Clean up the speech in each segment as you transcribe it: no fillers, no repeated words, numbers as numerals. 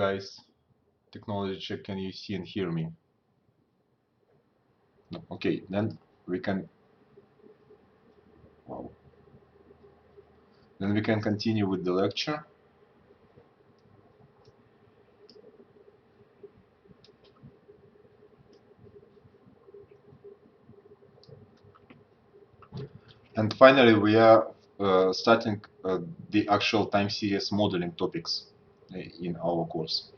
Guys, technology check, can you see and hear me? No. Okay, then we can, wow. Then we can continue with the lecture. And finally, we are starting the actual time series modeling topics in our course.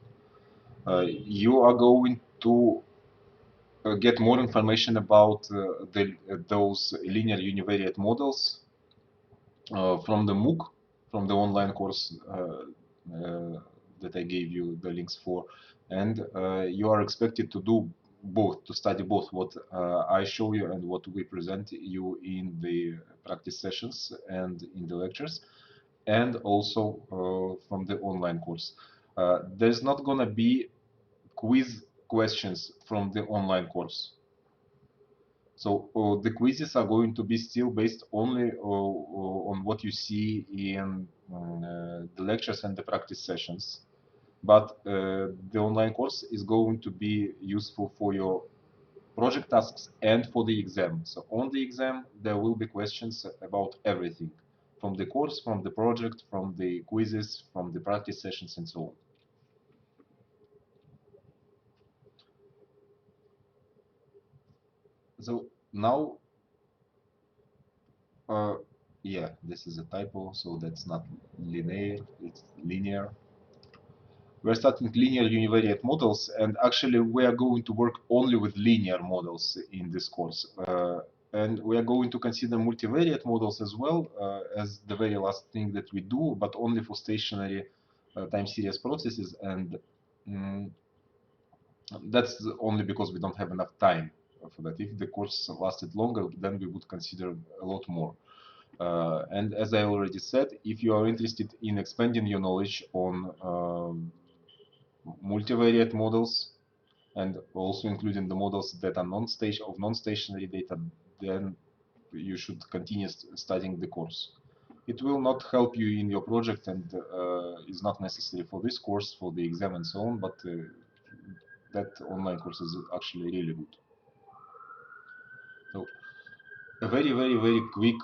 You are going to get more information about those linear univariate models from the MOOC, from the online course that I gave you the links for, and you are expected to do both, to study both what I show you and what we present you in the practice sessions and in the lectures, and also from the online course. There's not gonna be quiz questions from the online course. So the quizzes are going to be still based only on what you see in the lectures and the practice sessions. But the online course is going to be useful for your project tasks and for the exam. So on the exam, there will be questions about everything, from the course, from the project, from the quizzes, from the practice sessions, and so on. So now, yeah, this is a typo, so that's not linear, it's linear. We're starting linear univariate models, and actually we are going to work only with linear models in this course. And we are going to consider multivariate models as well as the very last thing that we do, but only for stationary time series processes. And that's only because we don't have enough time for that. If the course lasted longer, then we would consider a lot more. And as I already said, if you are interested in expanding your knowledge on multivariate models and also including the models that are non-stationary data, then you should continue studying the course. It will not help you in your project and is not necessary for this course, for the exam and so on, but that online course is actually really good. So a very quick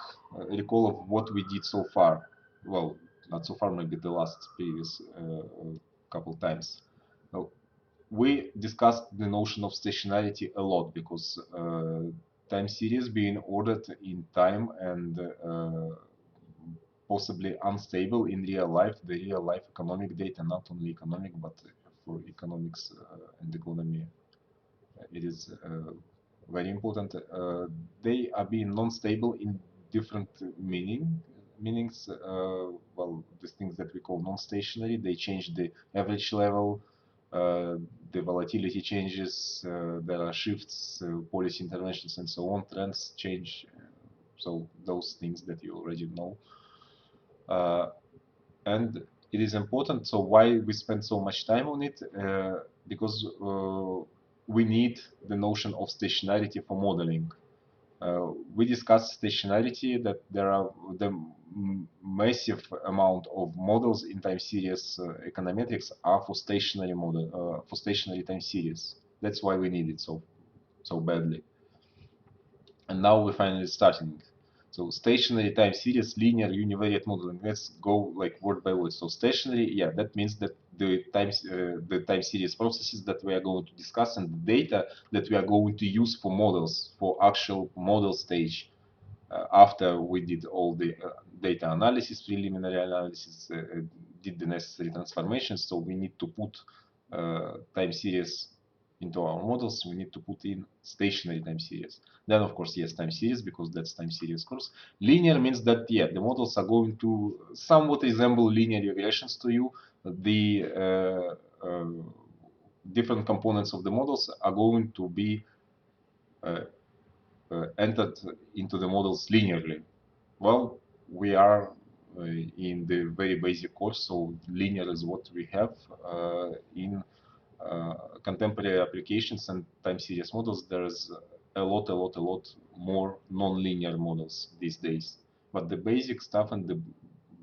recall of what we did so far. Well, not so far, maybe the last previous couple times. Now, we discussed the notion of stationarity a lot because time series being ordered in time and possibly unstable in real life, the real life economic data, not only economic, but for economics and economy, it is very important. They are being non-stable in different meanings. Well, these things that we call non-stationary, they change the average level, the volatility changes, there are shifts, policy interventions, and so on. Trends change. So those things that you already know. And it is important. So why we spend so much time on it? Because we need the notion of stationarity for modeling. We discussed stationarity, that there are the massive amount of models in time series econometrics are for stationary model for stationary time series. That's why we need it so badly. And now we're finally starting. So stationary time series, linear univariate modeling. Let's go like word by word. So stationary, yeah, that means that the time series processes that we are going to discuss and the data that we are going to use for models, for actual model stage, after we did all the data analysis, preliminary analysis, did the necessary transformations. So we need to put time series into our models. We need to put in stationary time series. Then, of course, yes, time series, because that's time series course. Linear means that, yeah, the models are going to somewhat resemble linear regressions to you. The different components of the models are going to be entered into the models linearly. Well, we are in the very basic course, so linear is what we have in contemporary applications and time series models. There's a lot more non-linear models these days. But the basic stuff and the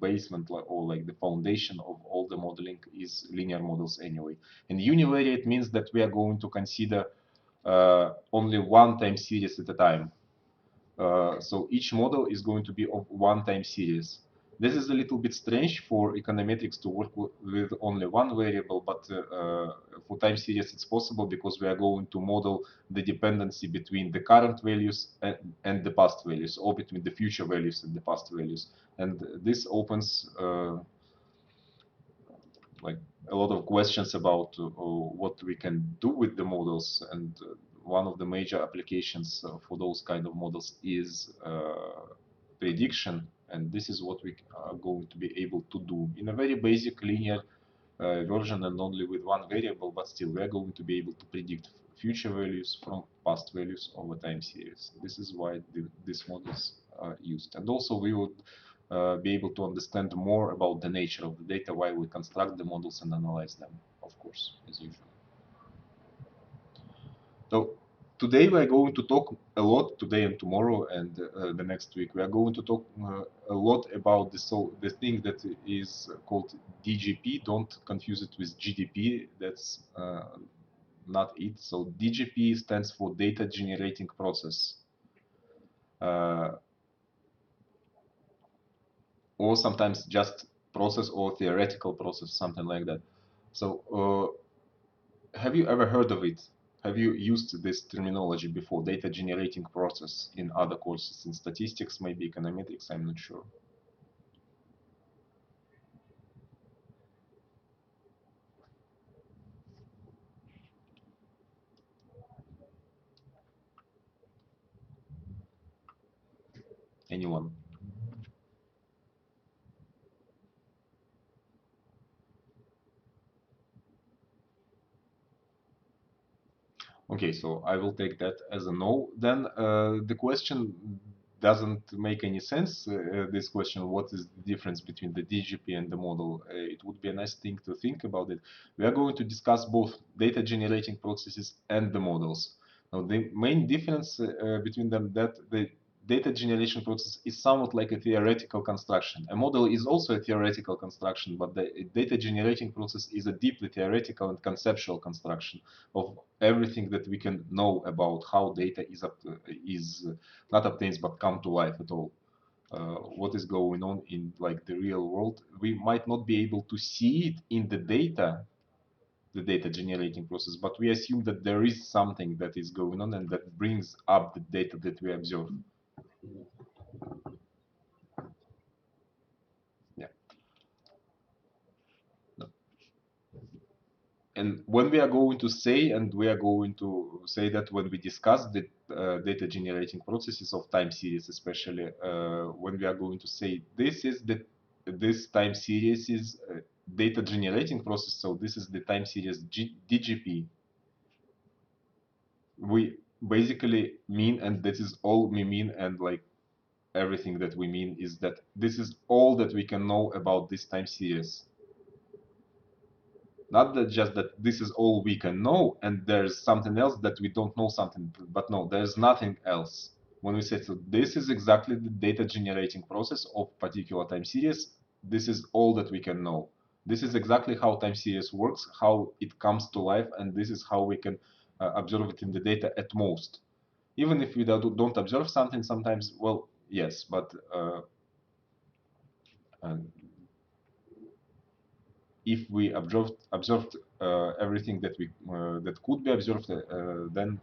basement or like the foundation of all the modeling is linear models anyway. And univariate means that we are going to consider only one time series at a time. So each model is going to be of one time series. This is a little bit strange for econometrics to work with only one variable, but for time series it's possible because we are going to model the dependency between the current values and the past values, or between the future values and the past values. And this opens like a lot of questions about what we can do with the models, and one of the major applications for those kind of models is prediction, and this is what we are going to be able to do in a very basic linear version and only with one variable, but still we are going to be able to predict future values from past values over time series. This is why these models are used, and also we would be able to understand more about the nature of the data while we construct the models and analyze them, of course, as usual. So today we are going to talk a lot, today and tomorrow and the next week, we are going to talk a lot about the thing that is called DGP. Don't confuse it with GDP, that's not it. So DGP stands for data generating process. Or sometimes just process or theoretical process, something like that. So have you ever heard of it? Have you used this terminology before, data generating process, in other courses, in statistics, maybe econometrics, I'm not sure. Anyone? Okay, so I will take that as a no. Then the question doesn't make any sense. This question, what is the difference between the DGP and the model? It would be a nice thing to think about it. We are going to discuss both data generating processes and the models. Now, the main difference between them that the data generation process is somewhat like a theoretical construction. A model is also a theoretical construction, but the data generating process is a deeply theoretical and conceptual construction of everything that we can know about how data is not obtained but come to life at all. What is going on in like the real world? We might not be able to see it in the data generating process, but we assume that there is something that is going on and that brings up the data that we observe. Yeah. No. And when we are going to say, and we are going to say that when we discuss the data generating processes of time series, especially when we are going to say this time series is data generating process, so this is the time series DGP, we basically mean, and this is all we mean, and like everything that we mean is that this is all that we can know about this time series. Not that just that this is all we can know and there's something else that we don't know something, but no, there's nothing else. When we say so this is exactly the data generating process of particular time series, this is all that we can know. This is exactly how time series works, how it comes to life, and this is how we can observe it in the data at most. Even if we don't observe something sometimes, well, yes, but uh, if we observed everything that we that could be observed, then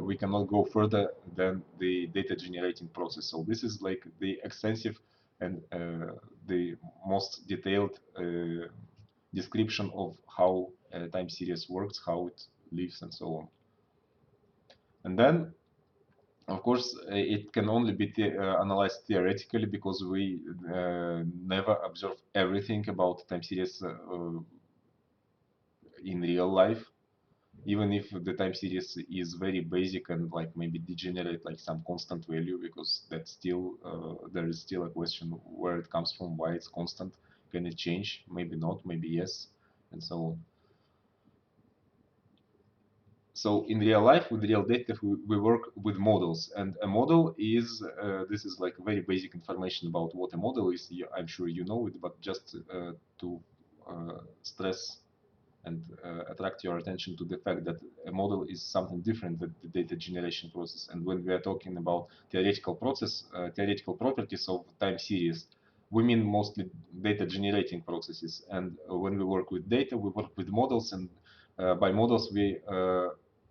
we cannot go further than the data generating process. So this is like the extensive and the most detailed description of how time series works, how it lives, and so on. And then, of course, it can only be analyzed theoretically because we never observe everything about time series in real life, even if the time series is very basic and like maybe degenerate like some constant value, because that's still there is still a question where it comes from, why it's constant, can it change, maybe not, maybe yes, and so on. So in real life, with real data, we work with models, and a model is this is like very basic information about what a model is. I'm sure you know it, but just to stress and attract your attention to the fact that a model is something different than the data generation process. And when we are talking about theoretical properties of time series, we mean mostly data generating processes. And when we work with data, we work with models, and by models we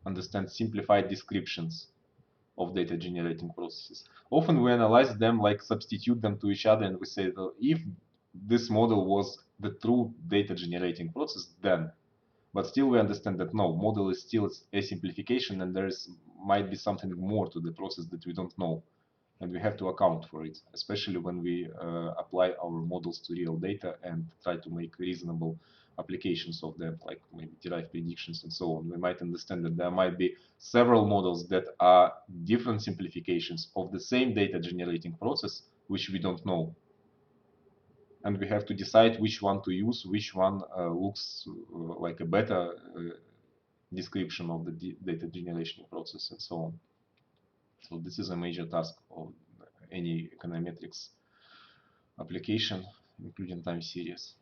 understand simplified descriptions of data generating processes. Often we analyze them, like substitute them to each other, and we say that if this model was the true data generating process, then, but still we understand that no, model is still a simplification, and might be something more to the process that we don't know, and we have to account for it, especially when we apply our models to real data and try to make reasonable applications of them, like maybe derive predictions and so on. We might understand that there might be several models that are different simplifications of the same data generating process, which we don't know. And we have to decide which one to use, which one looks like a better description of the data generation process and so on. So this is a major task of any econometrics application, including time series.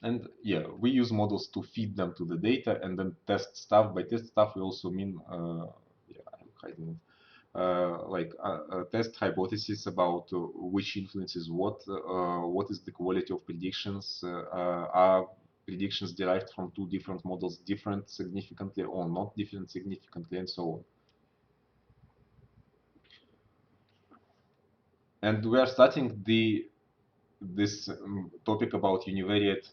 And yeah, we use models to feed them to the data and then test stuff. By test stuff, we also mean, yeah, I'm hiding it. Like test hypotheses about which influences what is the quality of predictions, are predictions derived from two different models different significantly or not different significantly, and so on. And we are starting this topic about univariate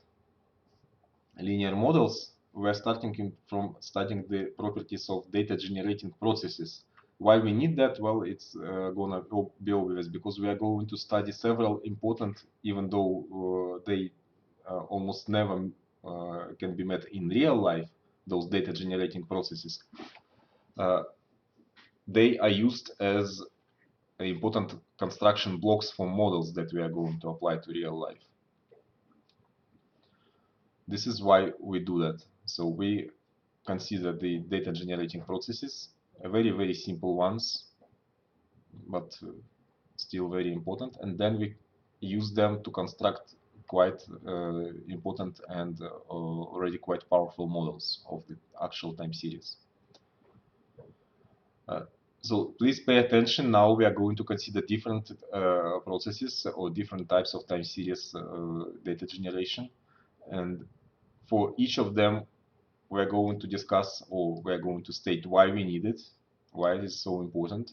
linear models. We are starting from studying the properties of data generating processes. Why we need that? Well, it's gonna be obvious, because we are going to study several important, even though they almost never can be met in real life, those data generating processes. They are used as important construction blocks for models that we are going to apply to real life. This is why we do that. So we consider the data generating processes, very, very simple ones, but still very important. And then we use them to construct quite important and already quite powerful models of the actual time series. So please pay attention. Now we are going to consider different processes or different types of time series data generation. And for each of them, we're going to discuss, or we're going to state why we need it, why it is so important.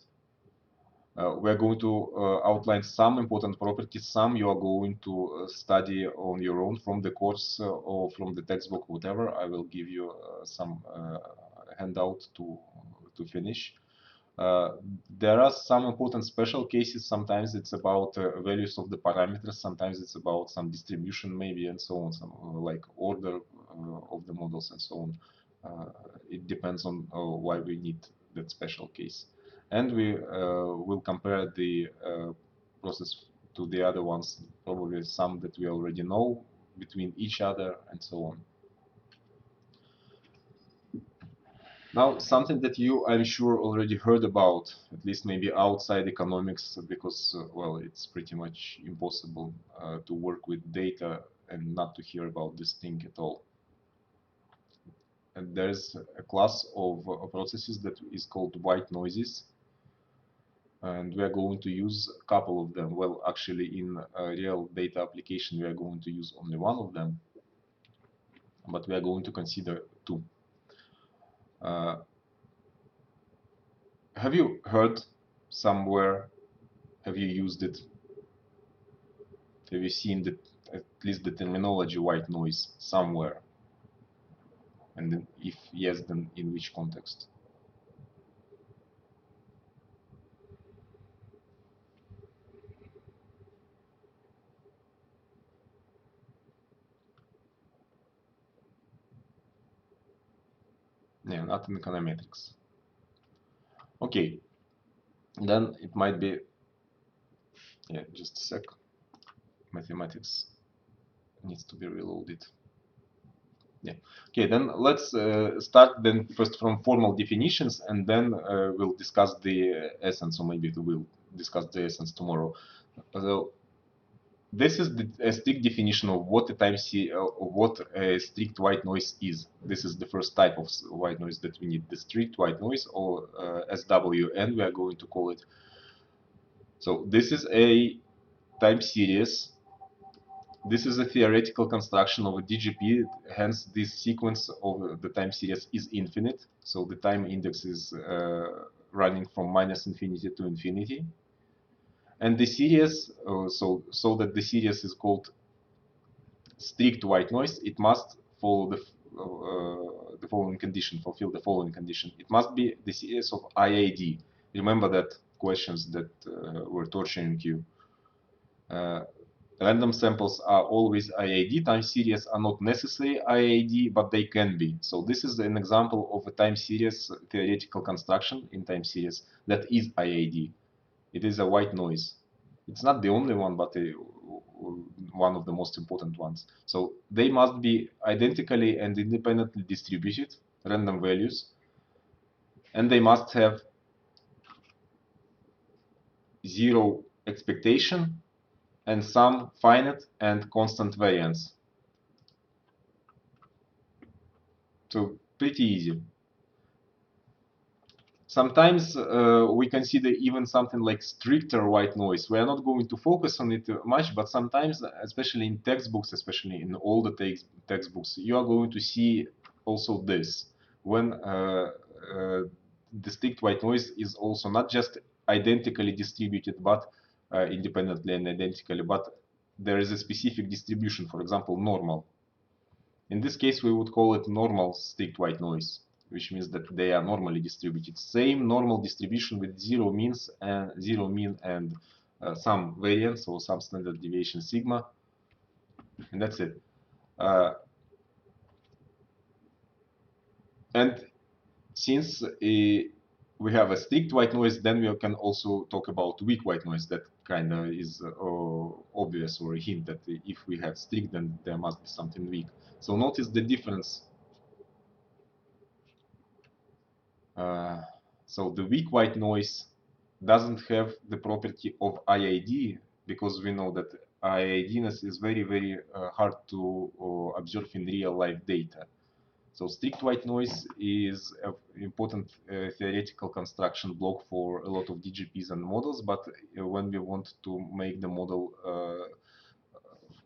We're going to outline some important properties. Some you are going to study on your own from the course or from the textbook, whatever. I will give you some handout to finish. There are some important special cases. Sometimes it's about values of the parameters. Sometimes it's about some distribution, maybe, and so on, some like order of the models and so on. It depends on why we need that special case. And we will compare the process to the other ones, probably some that we already know between each other and so on. Now, something that you, I'm sure, already heard about, at least maybe outside economics, because, well, it's pretty much impossible to work with data and not to hear about this thing at all. And there's a class of processes that is called white noises. And we are going to use a couple of them. Well, actually, in a real data application, we are going to use only one of them. But we are going to consider two. Have you heard somewhere? Have you used it? Have you seen at least the terminology white noise somewhere? And then if yes, then in which context? Yeah, not in econometrics. Okay, then it might be, yeah, just a sec. Mathematics needs to be reloaded. Yeah. Okay, then let's start then first from formal definitions, and then we'll discuss the essence, or maybe we'll discuss the essence tomorrow. So this is a strict definition of what a what a strict white noise is. This is the first type of white noise that we need, the strict white noise, or SWN we are going to call it. So this is a time series. This is a theoretical construction of a DGP, hence this sequence of the time series is infinite. So the time index is running from -infinity to infinity. And the series, so that the series is called strict white noise, it must follow the following condition, fulfill the following condition. It must be the series of IAD. Remember that questions that were torturing you. Random samples are always IAD. Time series are not necessarily IAD, but they can be. So this is an example of a time series theoretical construction in time series that is IAD. It is a white noise. It's not the only one, but one of the most important ones. So they must be identically and independently distributed, random values, and they must have zero expectation and some finite and constant variance. So pretty easy. Sometimes we consider even something like stricter white noise. We are not going to focus on it much, but sometimes, especially in textbooks, especially in all the textbooks, you are going to see also this. When the strict white noise is also not just identically distributed, but independently and identically, but there is a specific distribution, for example, normal. In this case, we would call it normal strict white noise, which means that they are normally distributed. Same normal distribution with zero mean and some variance or some standard deviation sigma, and that's it. And since we have a strict white noise, then we can also talk about weak white noise. That kind of is obvious, or a hint that if we have strict, then there must be something weak. So notice the difference. So the weak white noise doesn't have the property of IID, because we know that IIDness is very, very hard to observe in real life data. So strict white noise is an important theoretical construction block for a lot of DGPs and models, but when we want to make the model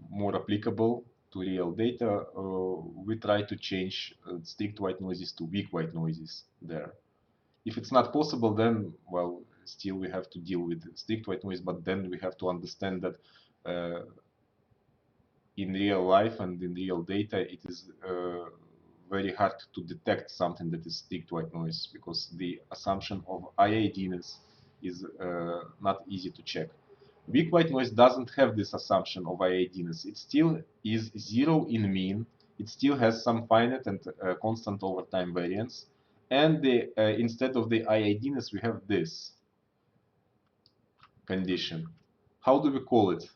more applicable to real data, we try to change strict white noises to weak white noises there. If it's not possible, then, well, still we have to deal with strict white noise, but then we have to understand that in real life and in real data, it is very hard to detect something that is strict white noise, because the assumption of IIDness is not easy to check. Weak white noise doesn't have this assumption of IIDness. It still is zero in mean. It still has some finite and constant over time variance. And instead of the IIDness, we have this condition. How do we call it?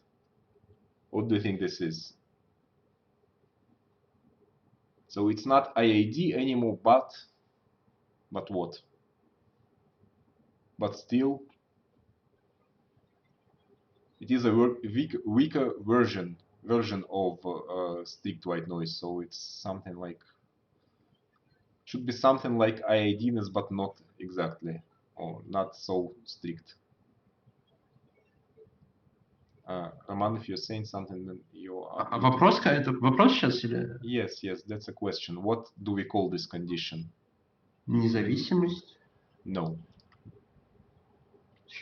What do you think this is? So it's not IID anymore, but what? But still, it is a weaker version of strict white noise. So it's something like, should be something like IIDness, but not exactly, or not so strict. Roman, if you're saying something, then you are. Вопрос, это вопрос сейчас или? Yes, that's a question. What do we call this condition? Независимость? No.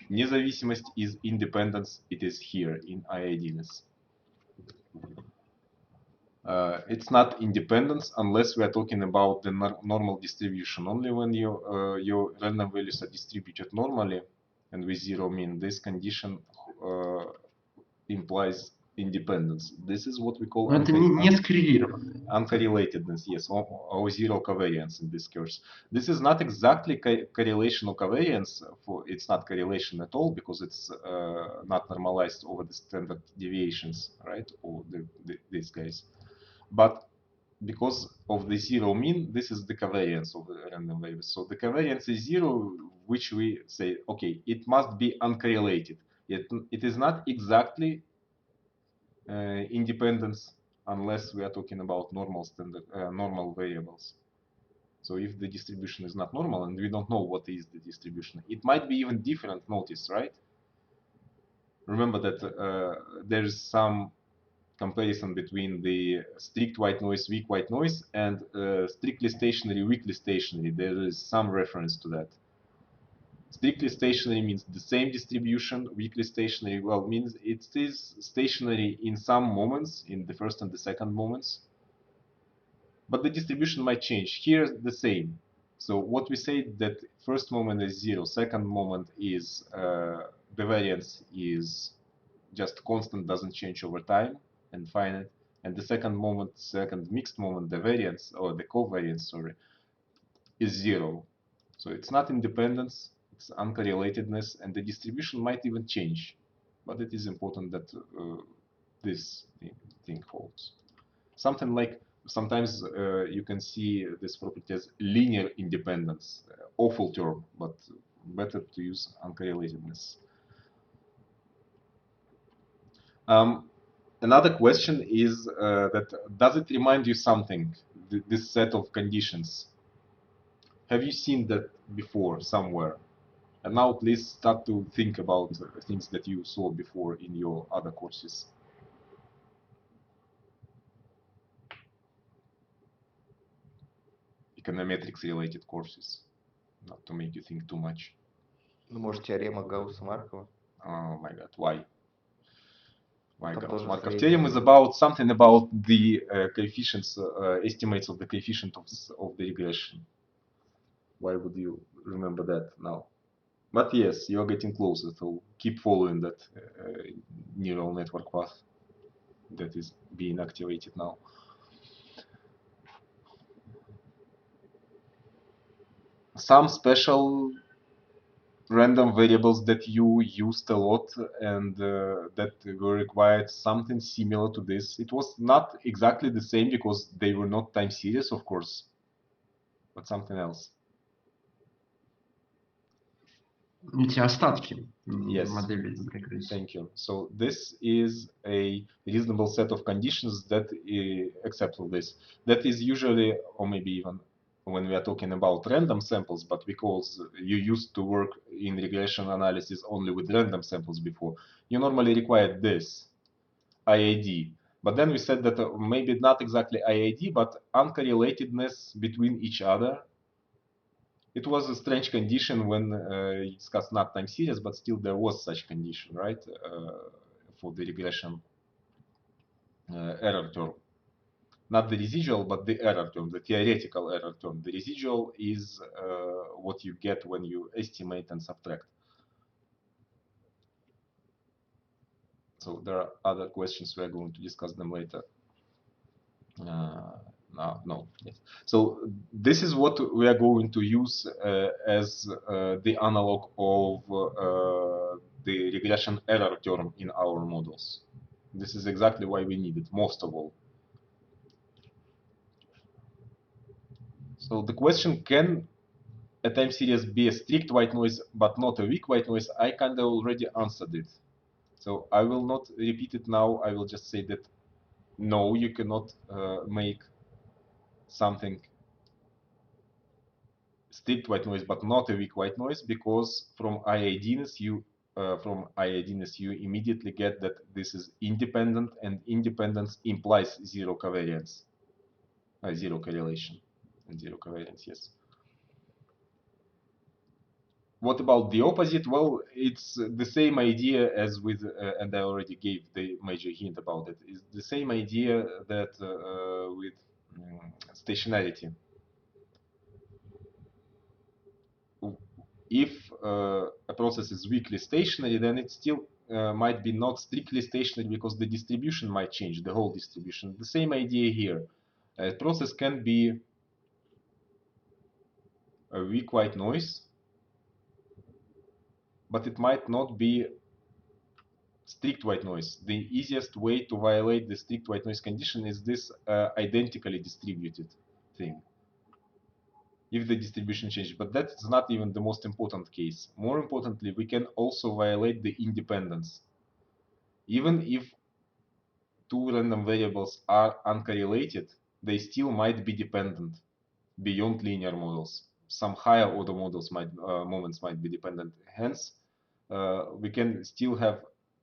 Независимость is independence. It is here in IIDness. It's not independence unless we are talking about the normal distribution. Only when your random values are distributed normally and with zero mean, this condition implies independence. This is what we call uncorrelatedness, yes, or zero covariance in this case. This is not exactly correlation or covariance. It's not correlation at all, because it's not normalized over the standard deviations, right? Or these guys. But because of the zero mean, this is the covariance of the random variables. So the covariance is zero, which we say, okay, it must be uncorrelated. It is not exactly independence unless we are talking about normal variables. So if the distribution is not normal and we don't know what is the distribution, it might be even different, notice, right? Remember that there's some comparison between the strict white noise, weak white noise, and strictly stationary, weakly stationary. There is some reference to that. Strictly stationary means the same distribution. Weakly stationary, well, means it is stationary in some moments, in the first and the second moments, but the distribution might change. Here, the same. So what we say that first moment is zero, second moment is the variance is just constant, doesn't change over time and finite. And the second mixed moment, the variance or the covariance, sorry, is zero. So it's not independence, it's uncorrelatedness, and the distribution might even change. But it is important that this thing holds. Something like sometimes you can see this property as linear independence. Awful term, but better to use uncorrelatedness. Another question is that does it remind you something, this set of conditions? Have you seen that before somewhere? And now please start to think about things that you saw before in your other courses. Econometrics related courses, not to make you think too much. Ну, может, теорема Гаусса-Маркова. Oh my god, why? Why Там Gauss тоже Markov средний. theorem is about something about the coefficients, estimates of the coefficient of the regression. Why would you remember that now? But yes, you're getting closer, so keep following that neural network path that is being activated now. Some special random variables that you used a lot and that were required something similar to this. It was not exactly the same because they were not time series, of course, but something else. Эти остатки Yes. модели регрессии. Thank you. So this is a reasonable set of conditions that accept all this. That is usually, or maybe even when we are talking about random samples, but because you used to work in regression analysis only with random samples before, you normally require this, IID. But then we said that maybe not exactly IID, but uncorrelatedness between each other. It was a strange condition when you discussed not time series, but still there was such condition, right? For the regression error term. Not the residual, but the error term, the theoretical error term. The residual is what you get when you estimate and subtract. So there are other questions, we are going to discuss them later. No. Yes. So this is what we are going to use as the analog of the regression error term in our models. This is exactly why we need it, most of all. So the question, can a time series be a strict white noise but not a weak white noise? I kind of already answered it. So I will not repeat it now. I will just say that no, you cannot make something strict white noise but not a weak white noise, because from IIDness you immediately get that this is independent, and independence implies zero covariance, zero correlation and zero covariance. Yes. What about the opposite? Well, it's the same idea as with, and I already gave the major hint about it. It's the same idea that with stationarity. If a process is weakly stationary, then it still might be not strictly stationary because the distribution might change, the whole distribution. The same idea here. A process can be a weak white noise, but it might not be strict white noise. The easiest way to violate the strict white noise condition is this identically distributed thing, if the distribution changes. But that's not even the most important case. More importantly, we can also violate the independence. Even if two random variables are uncorrelated, they still might be dependent beyond linear models. Some higher order models moments might be dependent. Hence, we can still have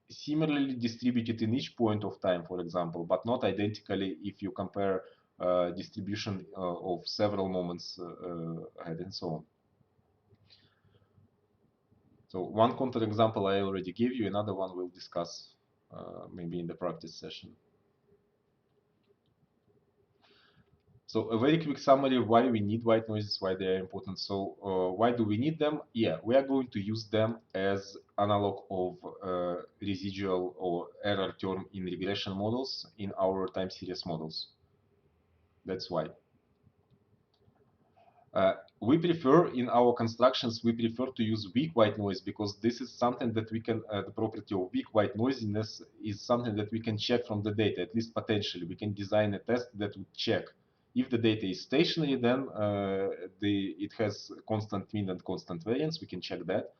similarly distributed in each point of time, for example, but not identically if you compare distribution of several moments ahead and so on. So one counterexample I already gave you, another one we'll discuss maybe in the practice session. So a very quick summary of why we need white noises, why they are important. So why do we need them? Yeah, we are going to use them as analog of residual or error term in regression models in our time series models. That's why. We prefer in our constructions, we prefer to use weak white noise because this is something that we can, the property of weak white noisiness is something that we can check from the data, at least potentially. We can design a test that would check. If the data is stationary, then it has constant mean and constant variance. We can check that.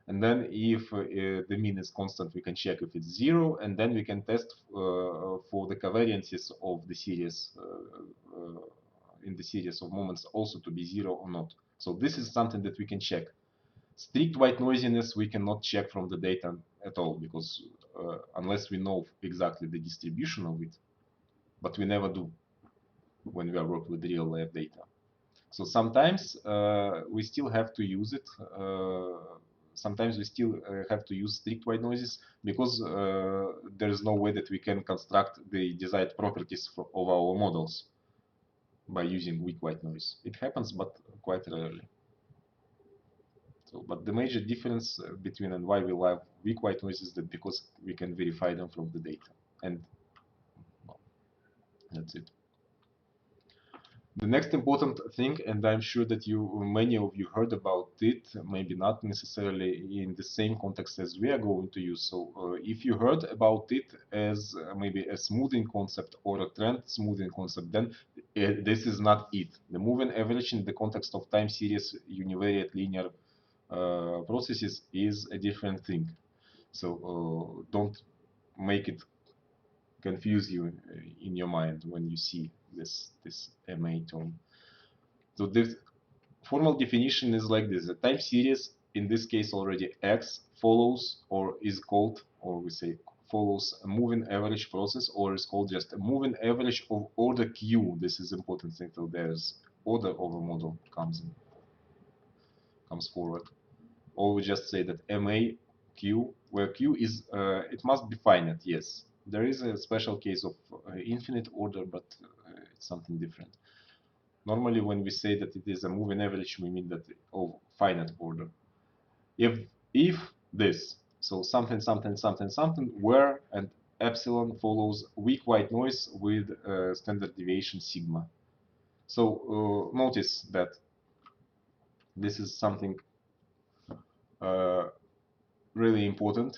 And then if the mean is constant, we can check if it's 0. And then we can test for the covariances of the series in the series of moments also to be 0 or not. So this is something that we can check. Strict white noisiness we cannot check from the data at all because unless we know exactly the distribution of it, but we never do when we are working with real life data. So sometimes we still have to use it. Sometimes we still have to use strict white noises because there is no way that we can construct the desired properties of our models by using weak white noise. It happens, but quite rarely. So, but the major difference between and why we love weak white noise is that because we can verify them from the data. And well, that's it. The next important thing, and I'm sure that many of you heard about it, maybe not necessarily in the same context as we are going to use. So if you heard about it as maybe a smoothing concept or a trend smoothing concept, then this is not it. The moving average in the context of time series univariate linear processes is a different thing. So don't make it confuse you in your mind when you see this MA term. So the formal definition is like this: a time series, in this case already X, follows or is called, or we say follows a moving average process, or is called just a moving average of order Q. This is important thing. So there's order of a model comes forward. Or we just say that MA Q, where Q is, it must be finite. Yes, there is a special case of infinite order, but it's something different. Normally, when we say that it is a moving average, we mean that of finite order. If this, so something, where and epsilon follows weak white noise with standard deviation sigma. So notice that this is something really important.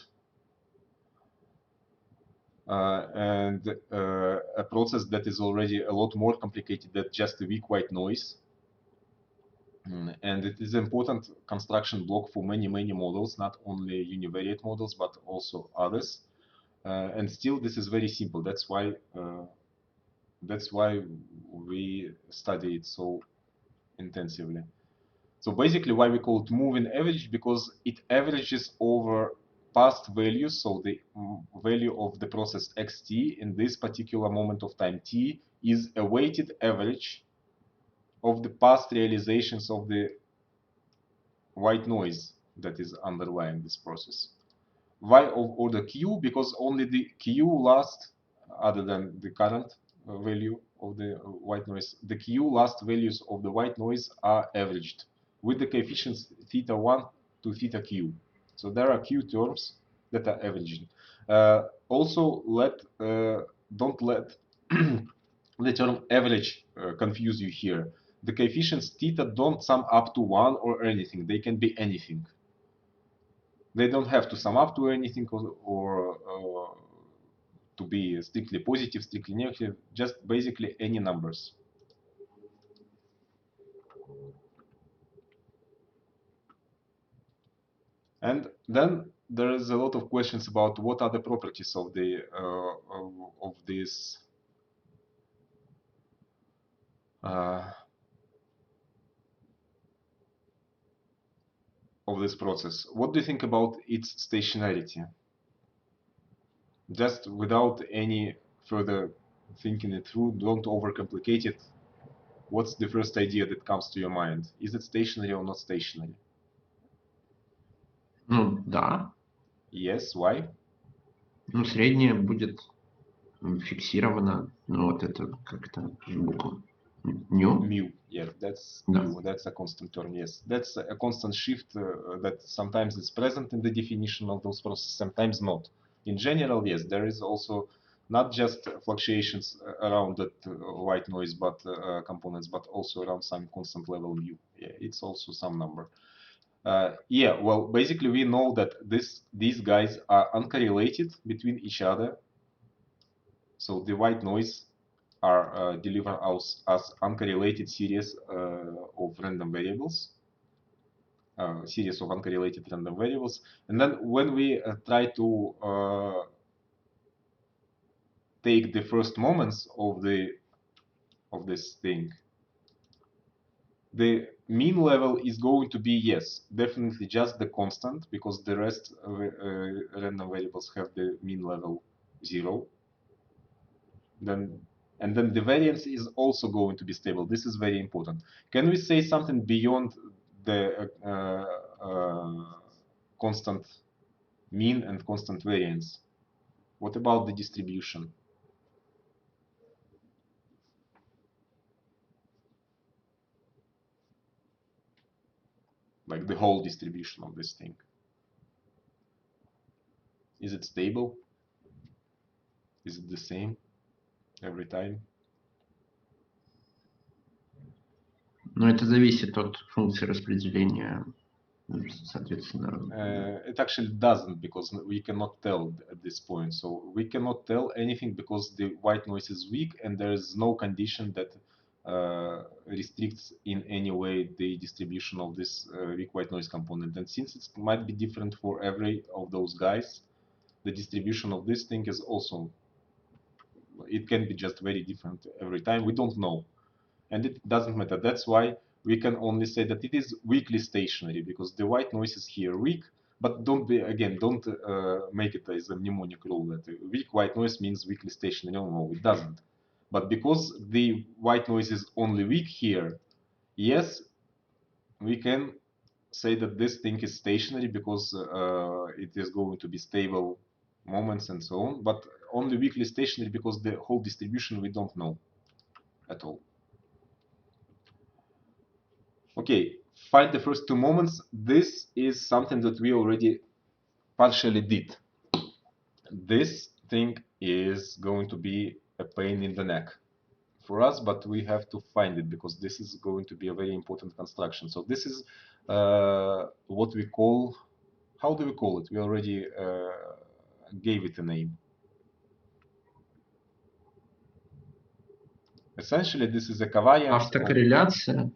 And a process that is already a lot more complicated than just a weak white noise. And it is an important construction block for many models, not only univariate models, but also others. And still, this is very simple. That's why we study it so intensively. So basically, why we call it moving average, because it averages over past values. So the value of the process xt in this particular moment of time t is a weighted average of the past realizations of the white noise that is underlying this process. Why of order q? Because only the q last, other than the current value of the white noise, the q last values of the white noise are averaged with the coefficients θ1 to θq. So there are q terms that are averaging. Also, don't let the term average confuse you here. The coefficients θ don't sum up to 1 or anything. They can be anything. They don't have to sum up to anything or to be strictly positive, strictly negative, just basically any numbers. And then there is a lot of questions about what are the properties of the of this process. What do you think about its stationarity? Just without any further thinking it through, don't overcomplicate it. What's the first idea that comes to your mind? Is it stationary or not stationary? Ну, да. Yes, why? Ну, среднее будет фиксировано. Ну, вот это как-то буква. Ню. Mu, yes, that's Да. mu, that's a constant term, yes. That's a constant shift that sometimes is present in the definition of those processes, sometimes not. In general, yes, there is also not just fluctuations around that white noise but components, but also around some constant level mu. Yeah, it's also some number. Yeah, well, basically we know that these guys are uncorrelated between each other. So the white noise are delivered as uncorrelated series of random variables, series of uncorrelated random variables. And then when we try to take the first moments of this thing, the mean level is going to be, yes, definitely just the constant, because the rest random variables have the mean level 0. And then the variance is also going to be stable. This is very important. Can we say something beyond the constant mean and constant variance? What about the distribution? Like the whole distribution of this thing. Is it stable? Is it the same every time? Но это зависит от функции распределения, соответственно. It actually doesn't, because we cannot tell at this point. So we cannot tell anything because the white noise is weak and there is no condition that restricts in any way the distribution of this weak white noise component. And since it might be different for every of those guys, the distribution of this thing is also, it can be just very different every time. We don't know. And it doesn't matter. That's why we can only say that it is weakly stationary, because the white noise is here weak, but don't make it as a mnemonic rule that weak white noise means weakly stationary. No, it doesn't. But because the white noise is only weak here, yes, we can say that this thing is stationary because it is going to be stable moments and so on, but only weakly stationary because the whole distribution we don't know at all. Okay, find the first two moments. This is something that we already partially did. This thing is going to be a pain in the neck for us, but we have to find it because this is going to be a very important construction. So this is what we call, how do we call it? We already gave it a name. Essentially, this is a covariance. Автокорреляция.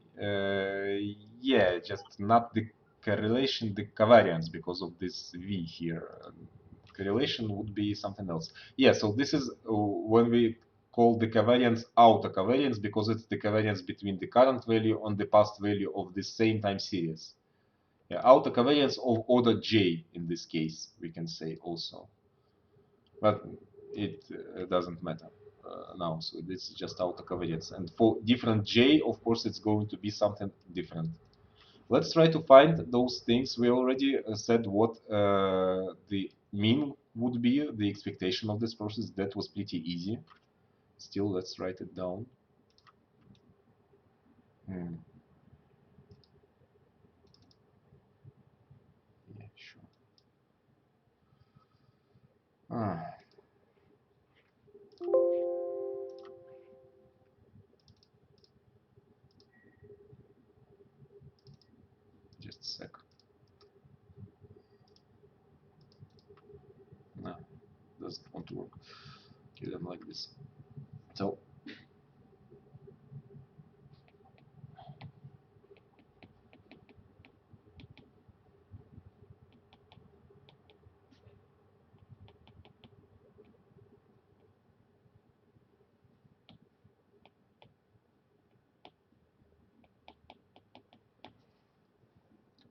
Yeah, just not the correlation, the covariance, because of this V here. Correlation would be something else. Yeah, so this is when we call the covariance autocovariance, because it's the covariance between the current value and the past value of the same time series. Yeah, autocovariance of order J in this case, we can say also. But it doesn't matter now, so this is just autocovariance. And for different J, of course, it's going to be something different. Let's try to find those things. We already said what the mean would be, the expectation of this process. That was pretty easy. Still, let's write it down. Yeah, sure. Just a sec. doesn't work. Okay, then like this. So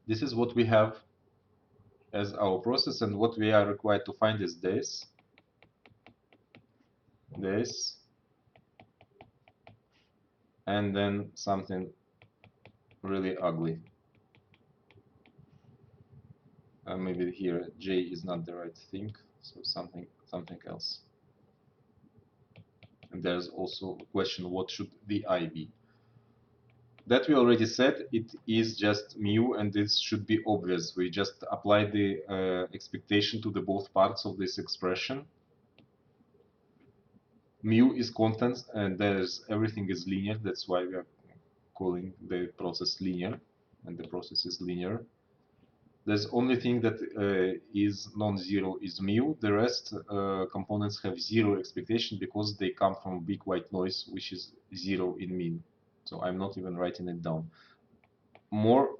this is what we have as our process, and what we are required to find is this, and then something really ugly. Maybe here J is not the right thing, so something else. And there's also a question, what should the I be? That we already said, it is just mu, and this should be obvious. We just apply the expectation to the both parts of this expression. Mu is constant, and there's everything is linear. That's why we are calling the process linear, and the process is linear. There's only thing that is non-zero is mu. The rest components have zero expectation because they come from big white noise, which is zero in mean. So I'm not even writing it down. More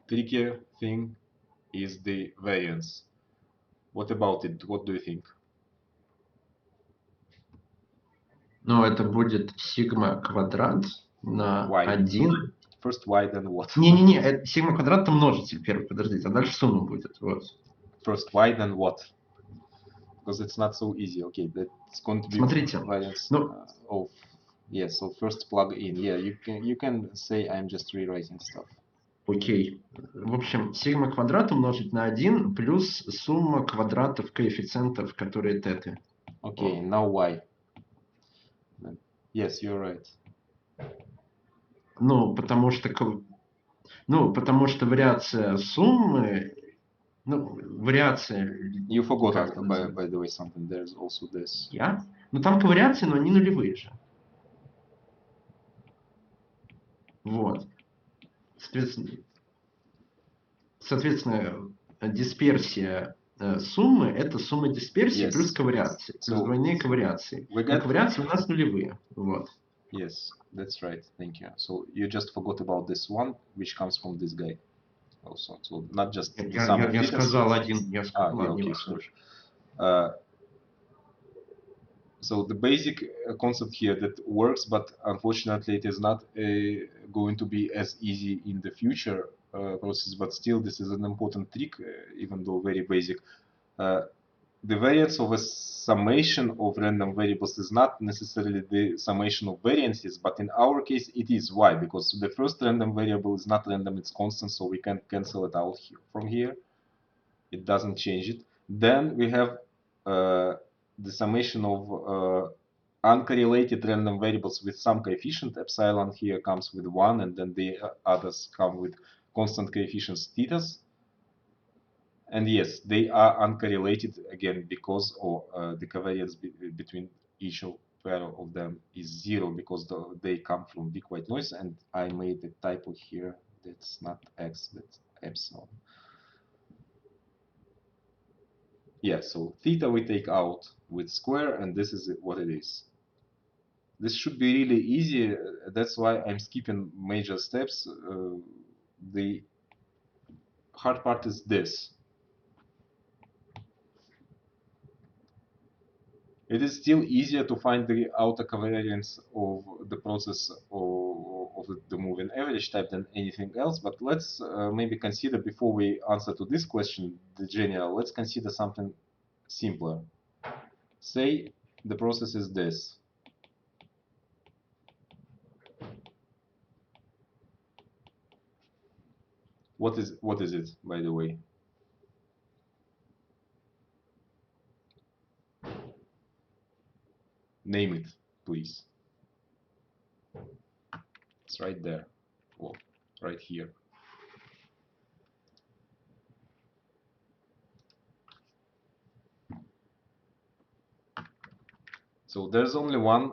tricky thing is the variance. What about it? What do you think? Ну, это будет сигма квадрат на Why? 1. First, why, then what? Не-не-не, это сигма квадрат это множитель первый, подождите, а дальше сумма будет. Вот. First, why, then what? Because it's not so easy. Okay, that's going to be Смотрите, variance ну, of, yeah, so first plug in. Yeah, you can say I'm just rewriting stuff. окей. В общем, сигма квадрат умножить на 1 плюс сумма квадратов коэффициентов, которые теты. Okay, now why? Yes, you're right. Ну, потому что вариация суммы, ну, вариация... You forgot, как это by называется? the way, something. There's also this. Я? Ну, там ковариации, но они нулевые же. Вот. Соответственно, дисперсия суммы – это сумма дисперсии Yes. плюс ковариации, плюс двойные ковариации. we Но got- ковариации у нас нулевые. Вот. Yes, that's right. Thank you. So you just forgot about this one, which comes from this guy also. So not just the sum of Я theta. сказал один. Я сказал, yeah, ладно, не okay, важно. sorry. So the basic concept here that works, but unfortunately it is not going to be as easy in the future process, but still this is an important trick, even though very basic. The variance of a summation of random variables is not necessarily the summation of variances, but in our case it is. Why? Because the first random variable is not random, it's constant, so we can cancel it out from here. It doesn't change it. Then we have the summation of uncorrelated random variables with some coefficient. Epsilon here comes with 1, and then the others come with constant coefficients thetas. And yes, they are uncorrelated again because the covariance between each pair of them is 0 because they come from big white noise. And I made a typo here. That's not x, that's epsilon. Yeah, so theta we take out with square, and this is what it is. This should be really easy. That's why I'm skipping major steps. The hard part is this. It is still easier to find the outer covariance of the process of the moving average type than anything else. But let's maybe consider, before we answer to this question, the general, let's consider something simpler. Say the process is this. What is it, by the way? Name it, please. It's right there. Well, right here. So there's only one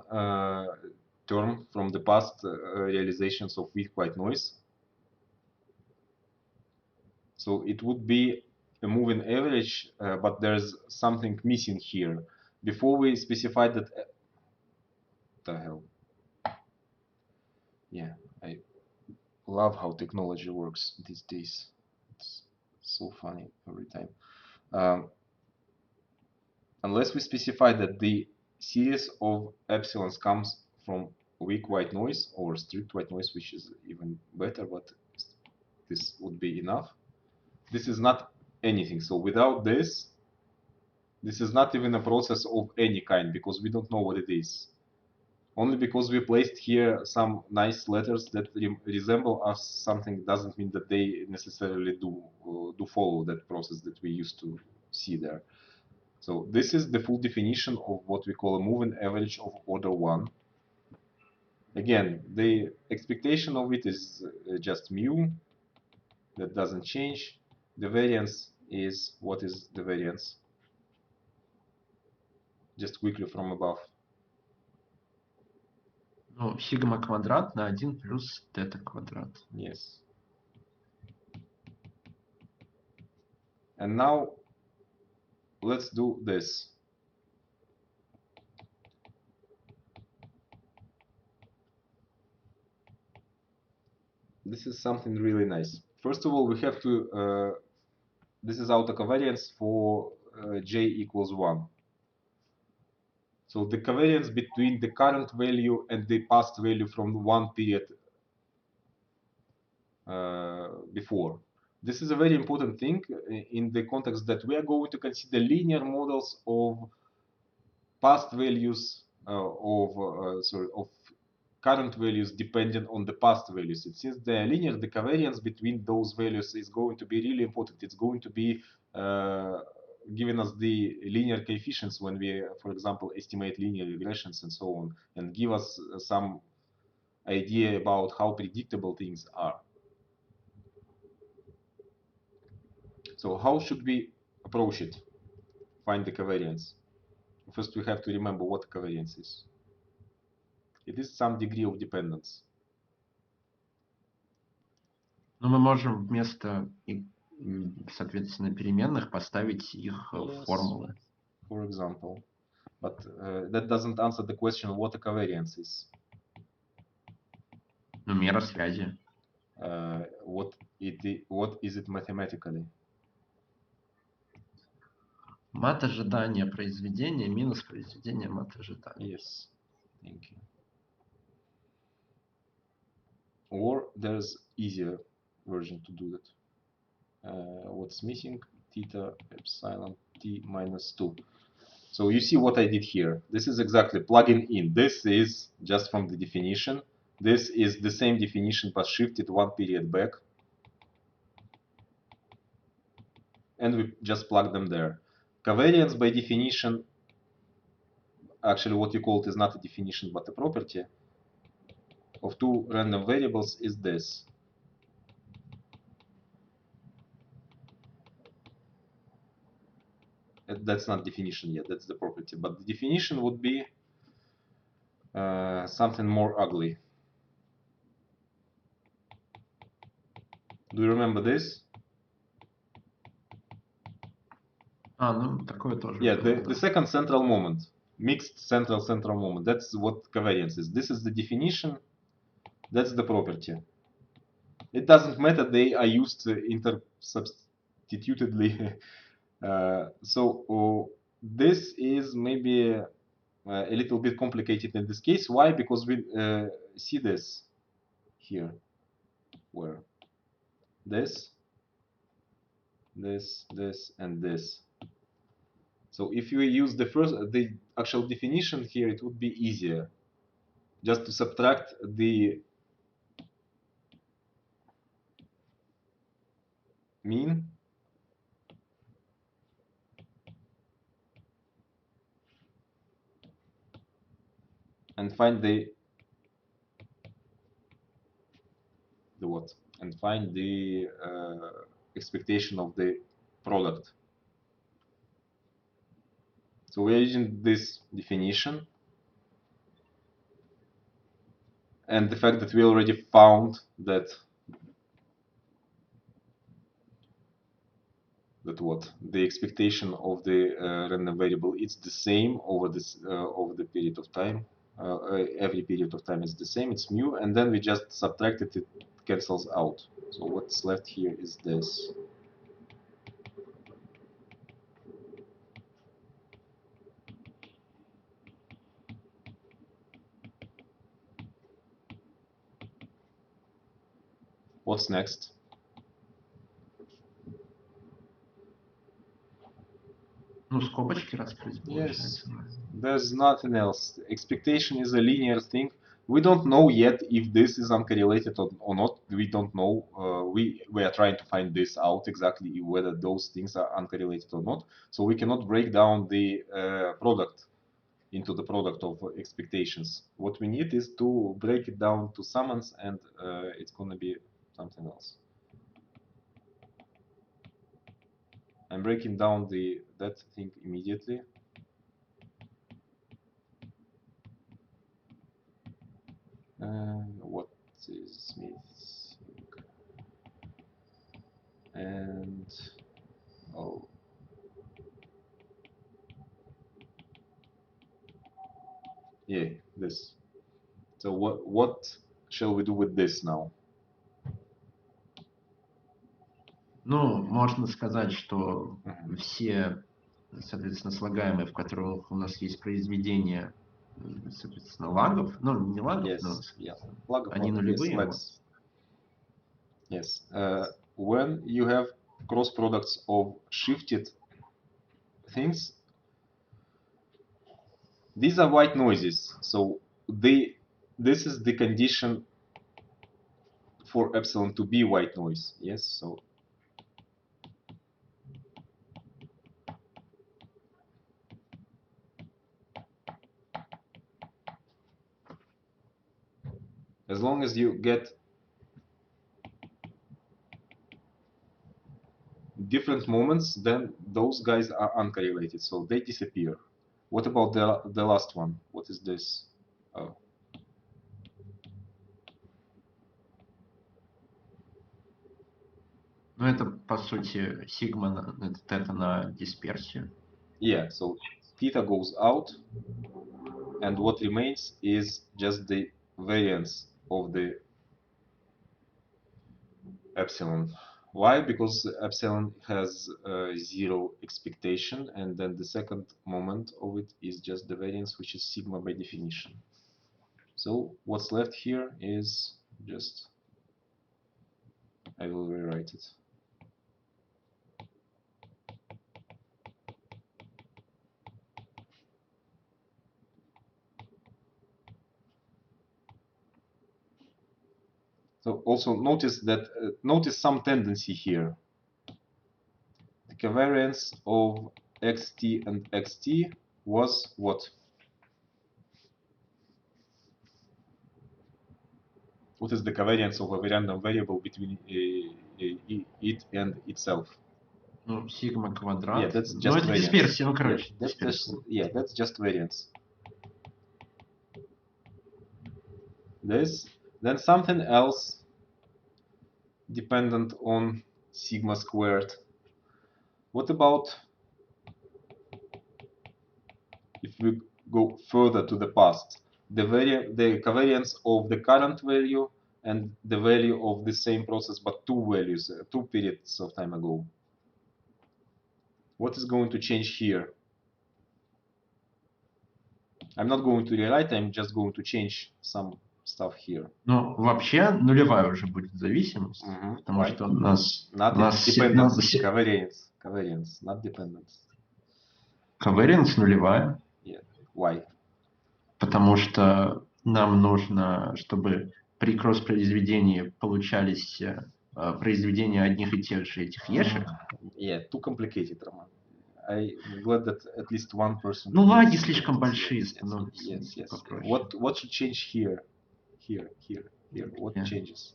term from the past realizations of weak white noise. So it would be a moving average, but there's something missing here. Before we specified that. The hell. Yeah, I love how technology works these days. It's so funny every time. Unless we specify that the series of epsilons comes from weak white noise or strict white noise, which is even better, but this would be enough. This is not anything. So without this is not even a process of any kind, because we don't know what it is. Only because we placed here some nice letters that resemble us something doesn't mean that they necessarily do follow that process that we used to see there. So this is the full definition of what we call a moving average of order 1. Again, the expectation of it is just mu. That doesn't change. The variance is, what is the variance? Just quickly from above. Ну, сигма квадрат на 1 плюс тета квадрат. Yes. And now let's do this. This is something really nice. First of all, we have to, this is autocovariance for j equals 1. So the covariance between the current value and the past value from one period before. This is a very important thing in the context that we are going to consider linear models of past values of current values dependent on the past values. Since they are linear, the covariance between those values is going to be really important. It's going to be giving us the linear coefficients when we, for example, estimate linear regressions and so on, and give us some idea about how predictable things are. So how should we approach it? Find the covariance. First, we have to remember what covariance is. It is some degree of dependence. Но мы можем вместо, соответственно, переменных поставить их в формулы. For example. But that doesn't answer the question what a covariance is. Ну, мера связи. What is it mathematically? Мат ожидания произведения минус произведение мат ожидания. Yes, thank you. Or there's easier version to do that. What's missing? Theta epsilon t minus 2. So you see what I did here. This is exactly plugging in. This is just from the definition. This is the same definition but shifted one period back. And we just plug them there. Covariance by definition, actually what you call it is not a definition but a property of two random variables is this. That's not definition yet, that's the property. But the definition would be something more ugly. Do you remember this? Ну, такое тоже. Yeah, the second central moment. Mixed central moment. That's what covariance is. This is the definition. That's the property. It doesn't matter they are used intersubstitutedly. So this is maybe a little bit complicated in this case. Why? Because we see this here, where this, and this. So if you use the actual definition here, it would be easier just to subtract the mean and find the what? And find the expectation of the product. So we're using this definition and the fact that we already found that that what the expectation of the random variable is the same over this over the period of time. Every period of time is the same. It's mu, and then we just subtract it. It cancels out. So what's left here is this. What's next? Ну, скобочки раскрыть, Yes, получается. there's nothing else. Expectation is a linear thing. We don't know yet if this is uncorrelated or not. We don't know. We are trying to find this out exactly whether those things are uncorrelated or not. So we cannot break down the product into the product of expectations. What we need is to break it down to summands, and it's gonna be something else. I'm breaking down that thing immediately. What is Smith's? And oh, yeah, this. So what shall we do with this now? Ну, можно сказать, что все, соответственно, слагаемые, в которых у нас есть произведение, соответственно, лагов, ну, не лагов, Yes, но yeah, лагов, они нулевые. yes, Вот. yes. When you have cross products of shifted things, these are white noises. So this is the condition for epsilon to be white noise. Yes, so as long as you get different moments, then those guys are uncorrelated, so they disappear. What about the last one? What is this? Oh. Ну, это, по сути, сигма, это тета на дисперсию. Yeah, so theta goes out, and what remains is just the variance of the epsilon. Why? Because epsilon has zero expectation, and then the second moment of it is just the variance, which is sigma by definition. So what's left here is just, I will rewrite it. So also notice that notice some tendency here. The covariance of xt and xt was what? What is the covariance of a random variable between it and itself? Ну, сигма квадрат. Yeah, that's Ну, just это variance. дисперсия, ну, короче, Yeah, дисперсия. that's just variance. Then something else dependent on sigma squared. What about if we go further to the past? The covariance of the current value and the value of the same process, but two values, two periods of time ago. What is going to change here? I'm not going to rewrite, I'm just going to change some stuff here. Ну, вообще нулевая уже будет зависимость, потому Why? что у нас... Not dependence, covariance, not dependence. Covariance нулевая. Yeah. Why? Потому что нам нужно, чтобы при кросс-произведении получались произведения одних и тех же этих ешек. Yeah, too complicated, Roman. I'm glad that at least one person. Ну, лаги слишком большие становятся. Yes. What should change here? Here. What changes?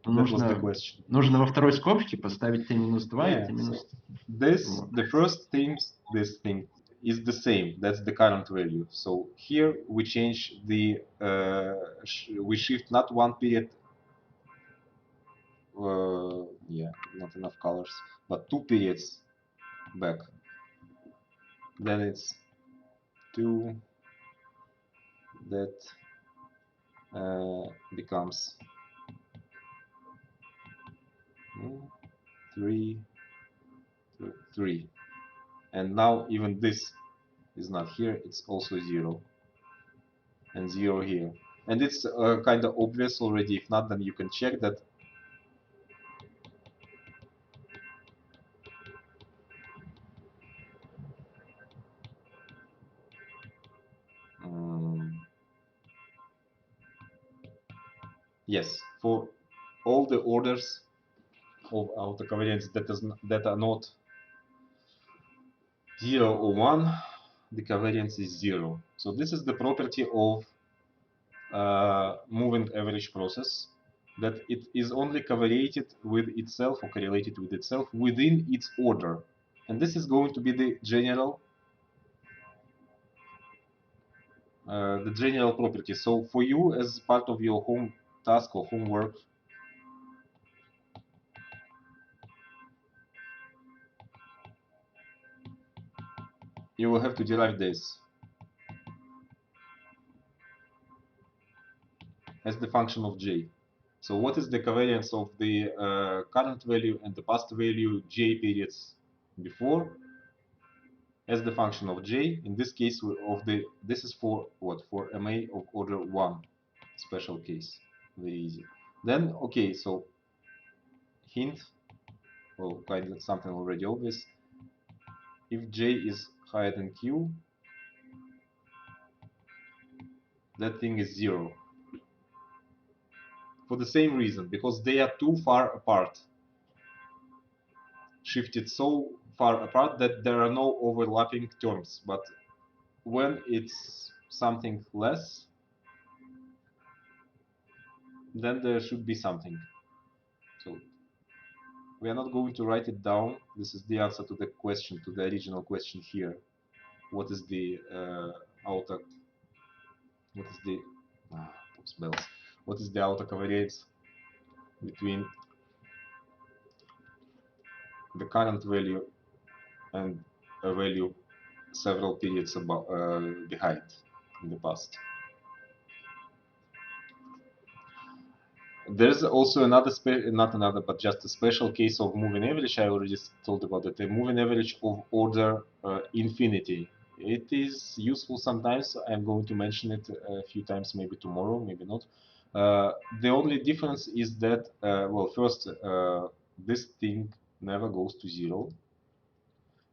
That was the question. Нужно во второй скобке поставить t-2 и t-. The first thing, this thing is the same. That's the current value. So here we change the we shift not one period. Yeah, not enough colors, but two periods back. Then it's 2 that becomes 3, 3. And now even this is not here, it's also 0. And 0 here. And it's kind of obvious already. If not, then you can check that yes, for all the orders of autocovariance that are not 0 or 1, the covariance is 0. So this is the property of moving average process, that it is only covariated with itself or correlated with itself within its order. And this is going to be the general property. So for you, as part of your home task or homework, you will have to derive this as the function of j. So what is the covariance of the current value and the past value j periods before as the function of j? In this case, this is for what? For MA of order 1, special case, very easy. Then okay, so hint, well, kind of something already obvious. If j is higher than q, that thing is 0. For the same reason, because they are too far apart, shifted so far apart that there are no overlapping terms. But when it's something less, then there should be something. So we are not going to write it down. This is the answer to the question, to the original question here. What is the outer? What is the bells? What is the autocovariance between the current value and a value several periods behind in the past? There's also not another, but just a special case of moving average. I already told about it. A moving average of order infinity. It is useful sometimes. I'm going to mention it a few times, maybe tomorrow, maybe not. The only difference is that, well, first, this thing never goes to 0.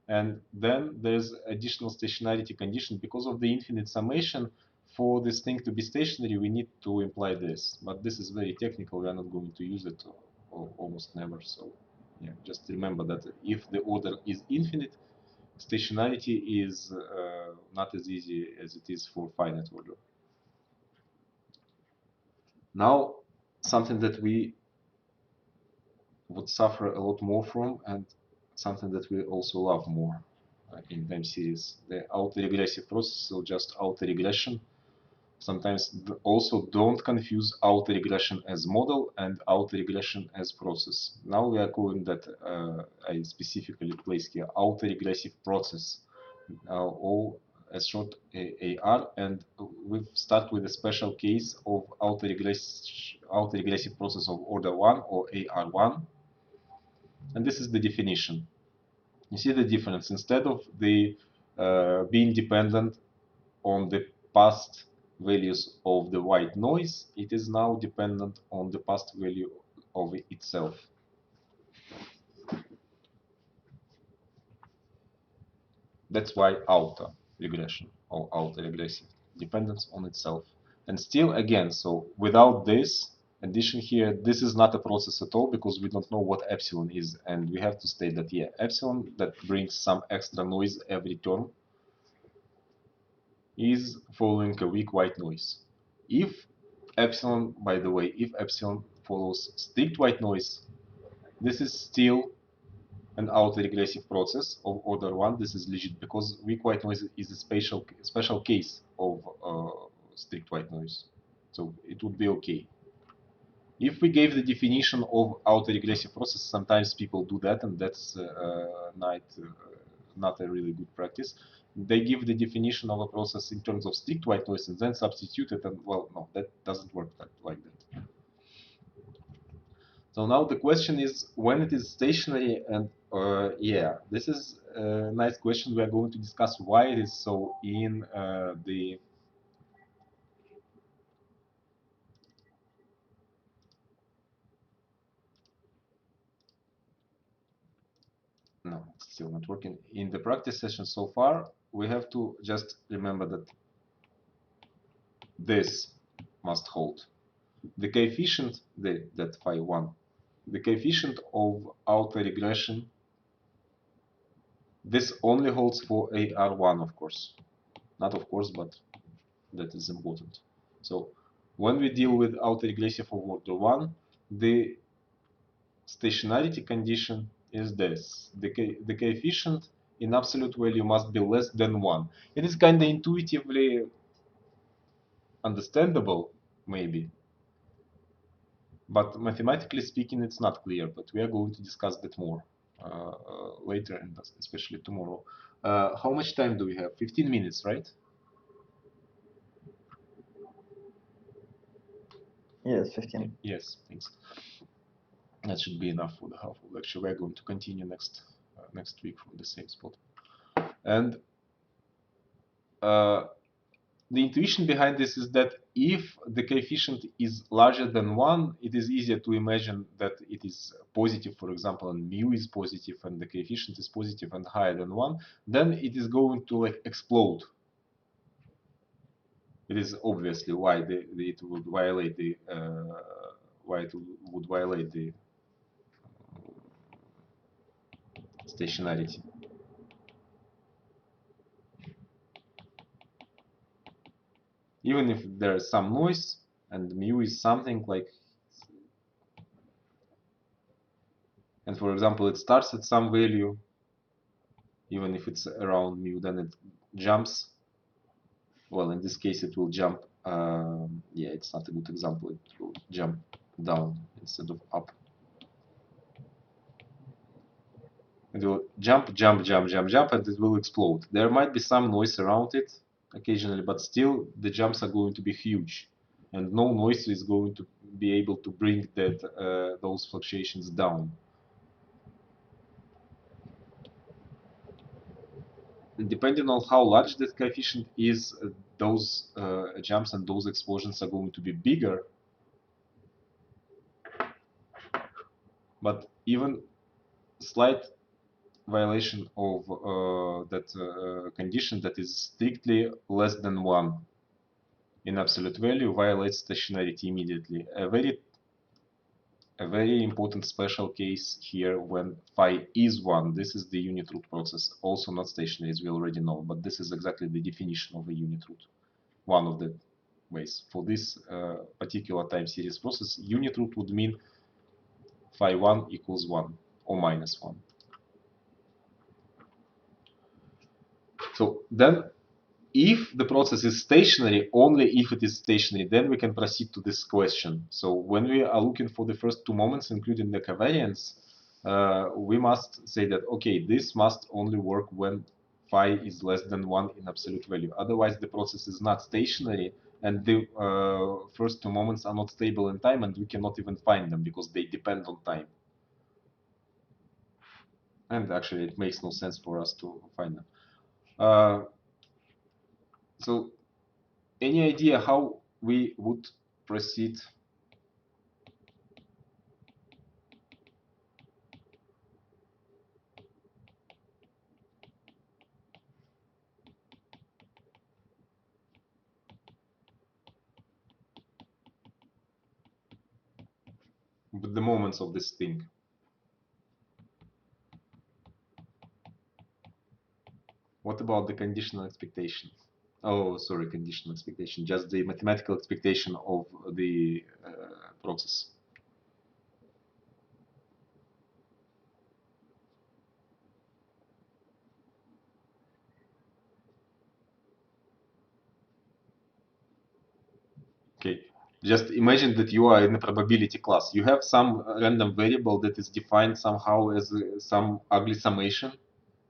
And then there's additional stationarity condition. Because of the infinite summation, for this thing to be stationary, we need to imply this. But this is very technical. We are not going to use it almost never. So yeah, just remember that if the order is infinite, stationarity is not as easy as it is for finite order. Now, something that we would suffer a lot more from, and something that we also love more in time series, the autoregressive process, so just autoregression. Sometimes also don't confuse autoregression as model and autoregression as process. Now we are calling that, I specifically place here, autoregressive process, or as short AR, and we start with a special case of autoregressive process of order 1 or AR1, and this is the definition. You see the difference. Instead of the being dependent on the past values of the white noise, it is now dependent on the past value of itself. That's why auto regression or autoregressive, dependence on itself. And still again, so without this addition here, this is not a process at all, because we don't know what epsilon is, and we have to state that, yeah, epsilon that brings some extra noise every term is following a weak white noise. If epsilon, by the way, if epsilon follows strict white noise, this is still an autoregressive process of order 1. This is legit, because weak white noise is a special case of strict white noise. So it would be okay. If we gave the definition of autoregressive process, sometimes people do that, and that's not a really good practice. They give the definition of a process in terms of strict white noise and then substitute it, and well, no, that doesn't work like that. So now the question is when it is stationary, and yeah, this is a nice question. We are going to discuss why it is so in the no, it's still not working. In the practice session so far, we have to just remember that this must hold. The coefficient, that phi 1, the coefficient of autoregression, this only holds for AR1, of course. Not of course, but that is important. So when we deal with autoregressive of order 1, the stationarity condition is this. The coefficient in absolute value must be less than 1. It is kind of intuitively understandable, maybe. But mathematically speaking, it's not clear. But we are going to discuss that more later, and especially tomorrow. How much time do we have? 15 minutes, right? Yes, 15. Yes, thanks. That should be enough for the half of lecture. We're going to continue next week from the same spot. And the intuition behind this is that if the coefficient is larger than 1, it is easier to imagine that it is positive, for example, and mu is positive, and the coefficient is positive and higher than 1, then it is going to like explode. It is obviously why it would violate the stationarity. Even if there is some noise and mu is something like, and for example it starts at some value, even if it's around mu, then it jumps. Well, in this case it will jump, yeah, it's not a good example, it will jump down instead of up. It will jump, and it will explode. There might be some noise around it occasionally, but still the jumps are going to be huge, and no noise is going to be able to bring those fluctuations down. And depending on how large that coefficient is, those jumps and those explosions are going to be bigger. But even slight violation of that condition that is strictly less than 1 in absolute value violates stationarity immediately. A very important special case here when phi is 1. This is the unit root process, also not stationary as we already know, but this is exactly the definition of a unit root. One of the ways. For this particular time series process, unit root would mean phi 1 equals 1 or minus 1. So then if the process is stationary, only if it is stationary, then we can proceed to this question. So when we are looking for the first two moments, including the covariance, we must say that, okay, this must only work when phi is less than 1 in absolute value. Otherwise, the process is not stationary, and the first two moments are not stable in time, and we cannot even find them because they depend on time. And actually, it makes no sense for us to find them. So any idea how we would proceed? With the moments of this thing. What about the conditional expectation? Oh, sorry, conditional expectation. Just the mathematical expectation of the process. Okay, just imagine that you are in a probability class. You have some random variable that is defined somehow as some ugly summation,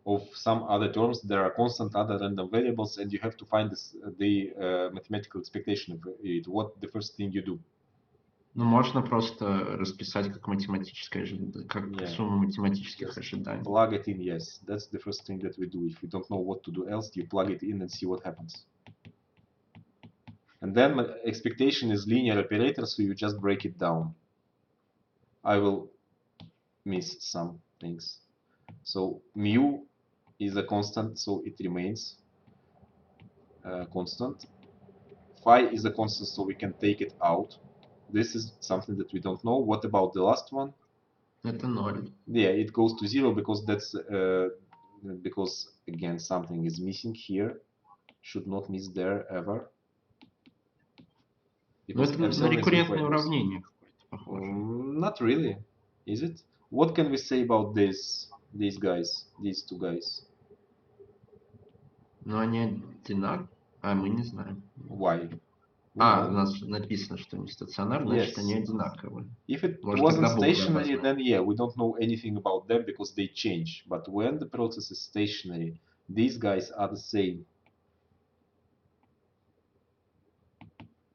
of some other terms. There are constant other random variables, and you have to find this, the mathematical expectation of it. What the first thing you do? Ну, можно просто расписать как математическое ожидание, как сумму математических ожиданий. Plug it in, yes. That's the first thing that we do. If we don't know what to do else, you plug it in and see what happens. And then expectation is linear operator, so you just break it down. I will miss some things. So mu is a constant, so it remains constant. Phi is a constant, so we can take it out. This is something that we don't know. What about the last one? Это 0. Yeah, it goes to 0 because that's because again something is missing here. Should not miss there ever. Но это на рекуррентное уравнение какое-то похоже. Not really, is it? What can we say about these guys, these two guys? Но они одинаковые, а мы не знаем. Why? У нас написано, что они стационарные, значит они одинаковые. If it wasn't stationary, then yeah, we don't know anything about them because they change. But when the process is stationary, these guys are the same.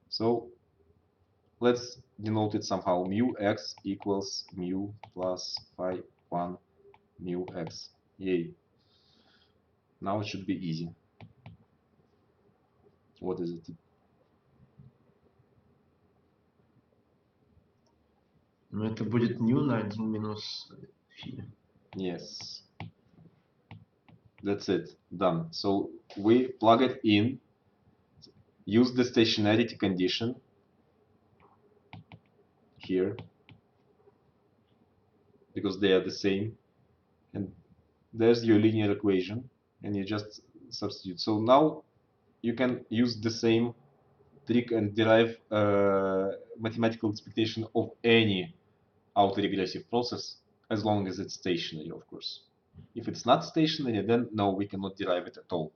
So let's denote it somehow. Mu x equals mu plus phi 1 mu x. Yay. Now it should be easy. What is it? Ну, это будет mu на 1 минус φ. Yes. That's it. Done. So we plug it in, use the stationarity condition here, because they are the same. And there's your linear equation, and you just substitute. So now you can use the same trick and derive mathematical expectation of any autoregressive process, as long as it's stationary, of course. If it's not stationary, then no, we cannot derive it at all,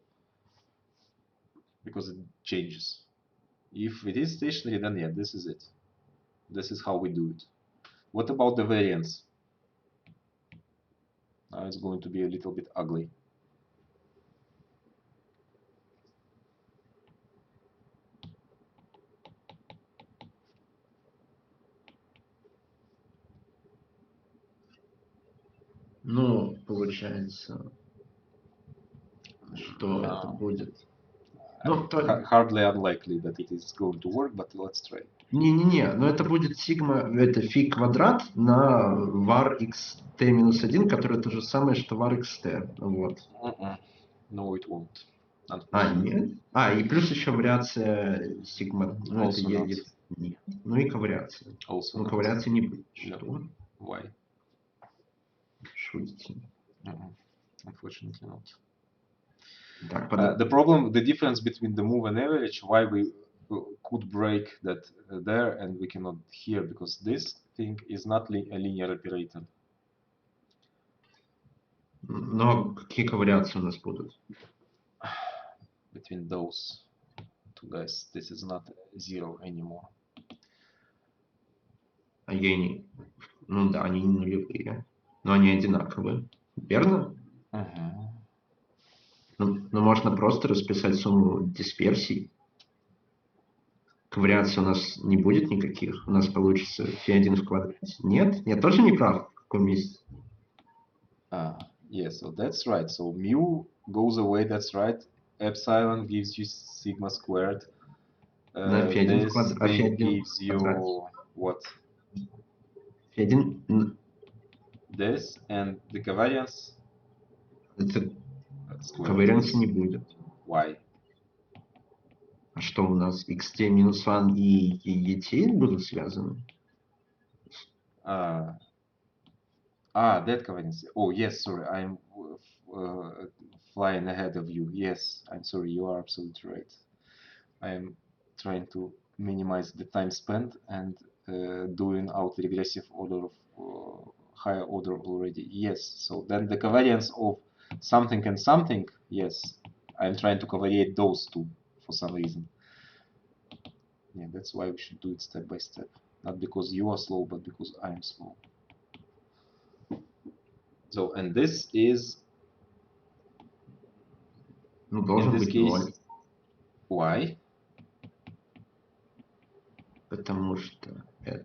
because it changes. If it is stationary, then yeah, this is it. This is how we do it. What about the variance? Now it's going to be a little bit ugly. Ну, получается, что это будет. Ну, hardly unlikely that it is going to work, but let's try. Не-не-не, но это будет сигма, это фи квадрат на var xt минус 1, который то же самое, что var xt. Вот. No, it won't. Нет? И плюс еще вариация сигма. Ну, это нет. Ну и ковариация. Ну, ковариации не будет. Что? Why? Шутите. Unfortunately not. Так, the problem, the difference between the move and average, why we could break that there and we cannot here, because this thing is not a linear operator. Но какие ковариации у нас будут? Between those two guys, this is not 0 anymore. Ну да, они не нулевые, но они одинаковые, верно? Но можно просто расписать сумму дисперсий. Ковариаций у нас не будет никаких. У нас получится φ1 в квадрате. Нет? Я тоже не прав? В каком месте? Yes, so that's right. So mu goes away, that's right. Epsilon gives you sigma squared. This thing gives you what? φ1. This and the covariance. Covariance не будет. Why? А что у нас? xt минус 1 и et будут связаны? That covariance. Oh yes, sorry, I'm flying ahead of you. Yes, I'm sorry, you are absolutely right. I am trying to minimize the time spent and doing autoregressive order of higher order already. Yes, so then the covariance of something and something, yes, I'm trying to covariate those two for some reason. Yeah, that's why we should do it step by step. Not because you are slow, but because I am slow. So, and this is Ну, In должен this быть case, 0, why? потому что это...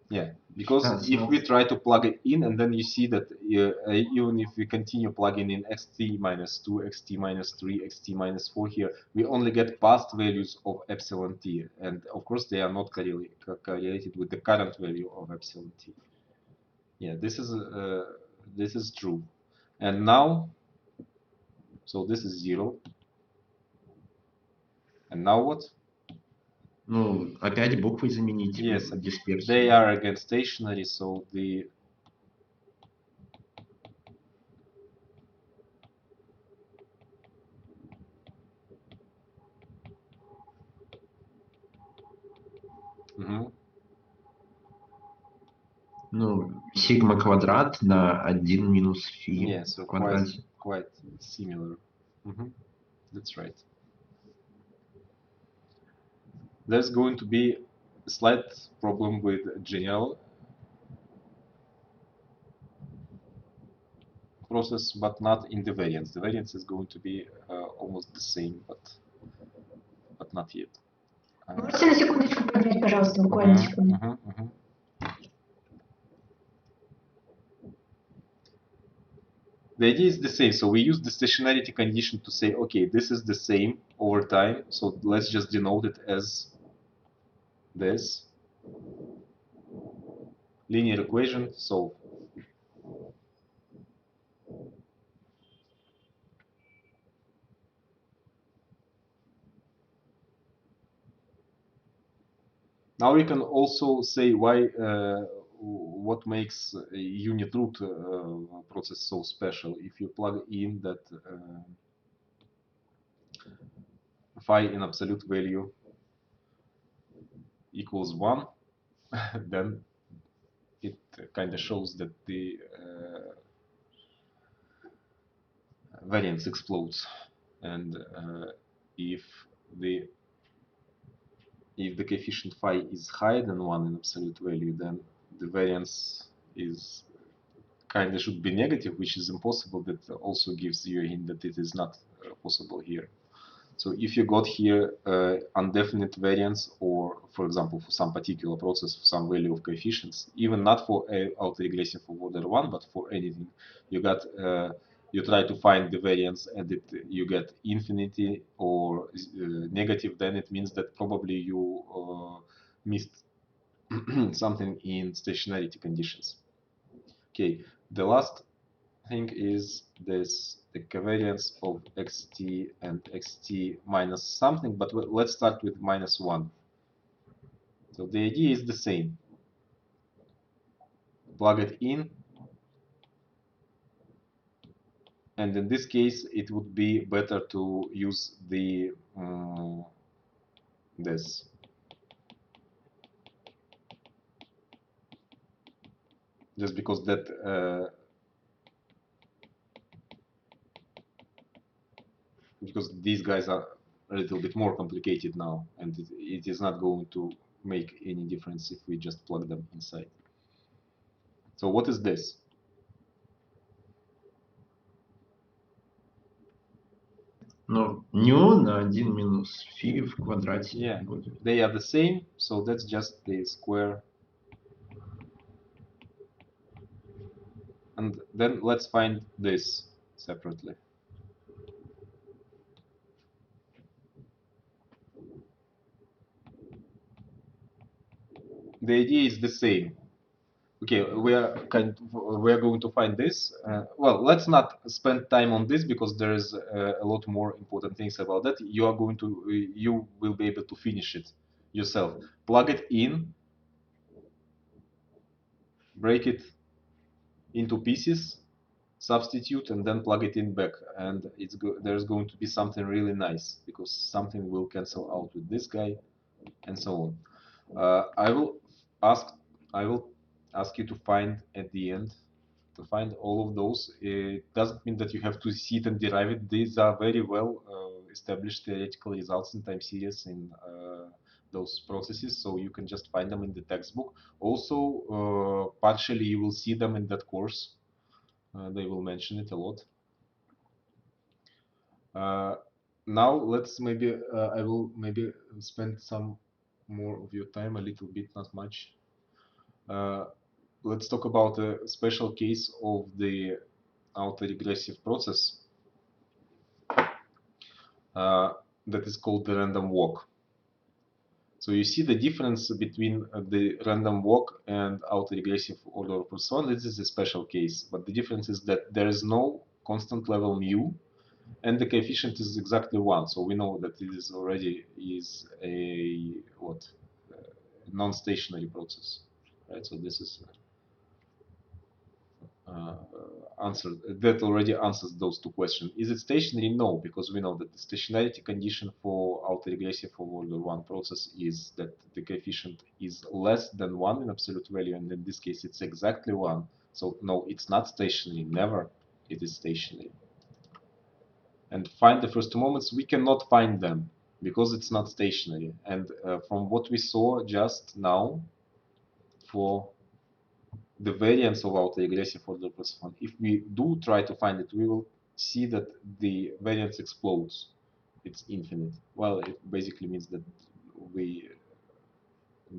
Yeah, because That's if not- we try to plug it in, and then you see that even if we continue plugging in xt minus 2, xt minus 3, xt minus 4 here, we only get past values of epsilon t, and of course they are not correlated with the current value of epsilon t. Yeah, this is true. And now, so this is 0. And now what? Ну, опять буквы заменить Yes, в дисперсию. they are again stationary, so the Ну, сигма квадрат на 1 минус φ yeah, в so квадрате. quite similar. That's right. There's going to be a slight problem with general process, but not in the variance. The variance is going to be almost the same, but not yet. Можете на секундочку продлить, пожалуйста, буквально секунду. The idea is the same, so we use the stationarity condition to say, okay, this is the same over time, so let's just denote it as this. Linear equation, solve. Now we can also say why, what makes a unit root process so special. If you plug in that phi in absolute value equals 1, then it kind of shows that the variance explodes. And if the coefficient phi is higher than 1 in absolute value, then the variance is kind of should be negative, which is impossible. That also gives you a hint that it is not possible here. So if you got here undefinite variance, or for example for some particular process, for some value of coefficients, even not for autoregressive of order 1, but for anything, you got you try to find the variance and you get infinity or negative, then it means that probably you missed something in stationarity conditions. Okay, the last thing is this, the covariance of xt and xt minus something, but let's start with minus 1. So the idea is the same. Plug it in, and in this case it would be better to use the this. Just because that because these guys are a little bit more complicated now, and it is not going to make any difference if we just plug them inside. So what is this? Ну, ню на 1 минус φ в квадрате Yeah, будет. they are the same, so that's just the square. And then let's find this separately. The idea is the same. Okay, we are going to find this. Well, let's not spend time on this because there is a lot more important things about that. You will be able to finish it yourself. Plug it in, break it into pieces, substitute, and then plug it in back, and there's going to be something really nice because something will cancel out with this guy, and so on. I will ask you to find at the end, to find all of those. It doesn't mean that you have to see it and derive it. These are very well established theoretical results in time series in those processes, so you can just find them in the textbook. Also, partially you will see them in that course. They will mention it a lot. Now let's maybe I will maybe spend some more of your time, a little bit, not much. Let's talk about a special case of the autoregressive process that is called the random walk. So you see the difference between the random walk and autoregressive order of plus one. This is a special case, but the difference is that there is no constant level mu, and the coefficient is exactly 1. So we know that it is already a what non-stationary process, right? So this is answered. That already answers those two questions. Is it stationary? No, because we know that the stationarity condition for autoregressive of order 1 process is that the coefficient is less than 1 in absolute value, and in this case it's exactly 1. So no, it's not stationary. Never it is stationary. And find the first two moments, we cannot find them because it's not stationary. And from what we saw just now for the variance of autoregressive order plus 1, if we do try to find it, we will see that the variance explodes. It's infinite. Well, it basically means that we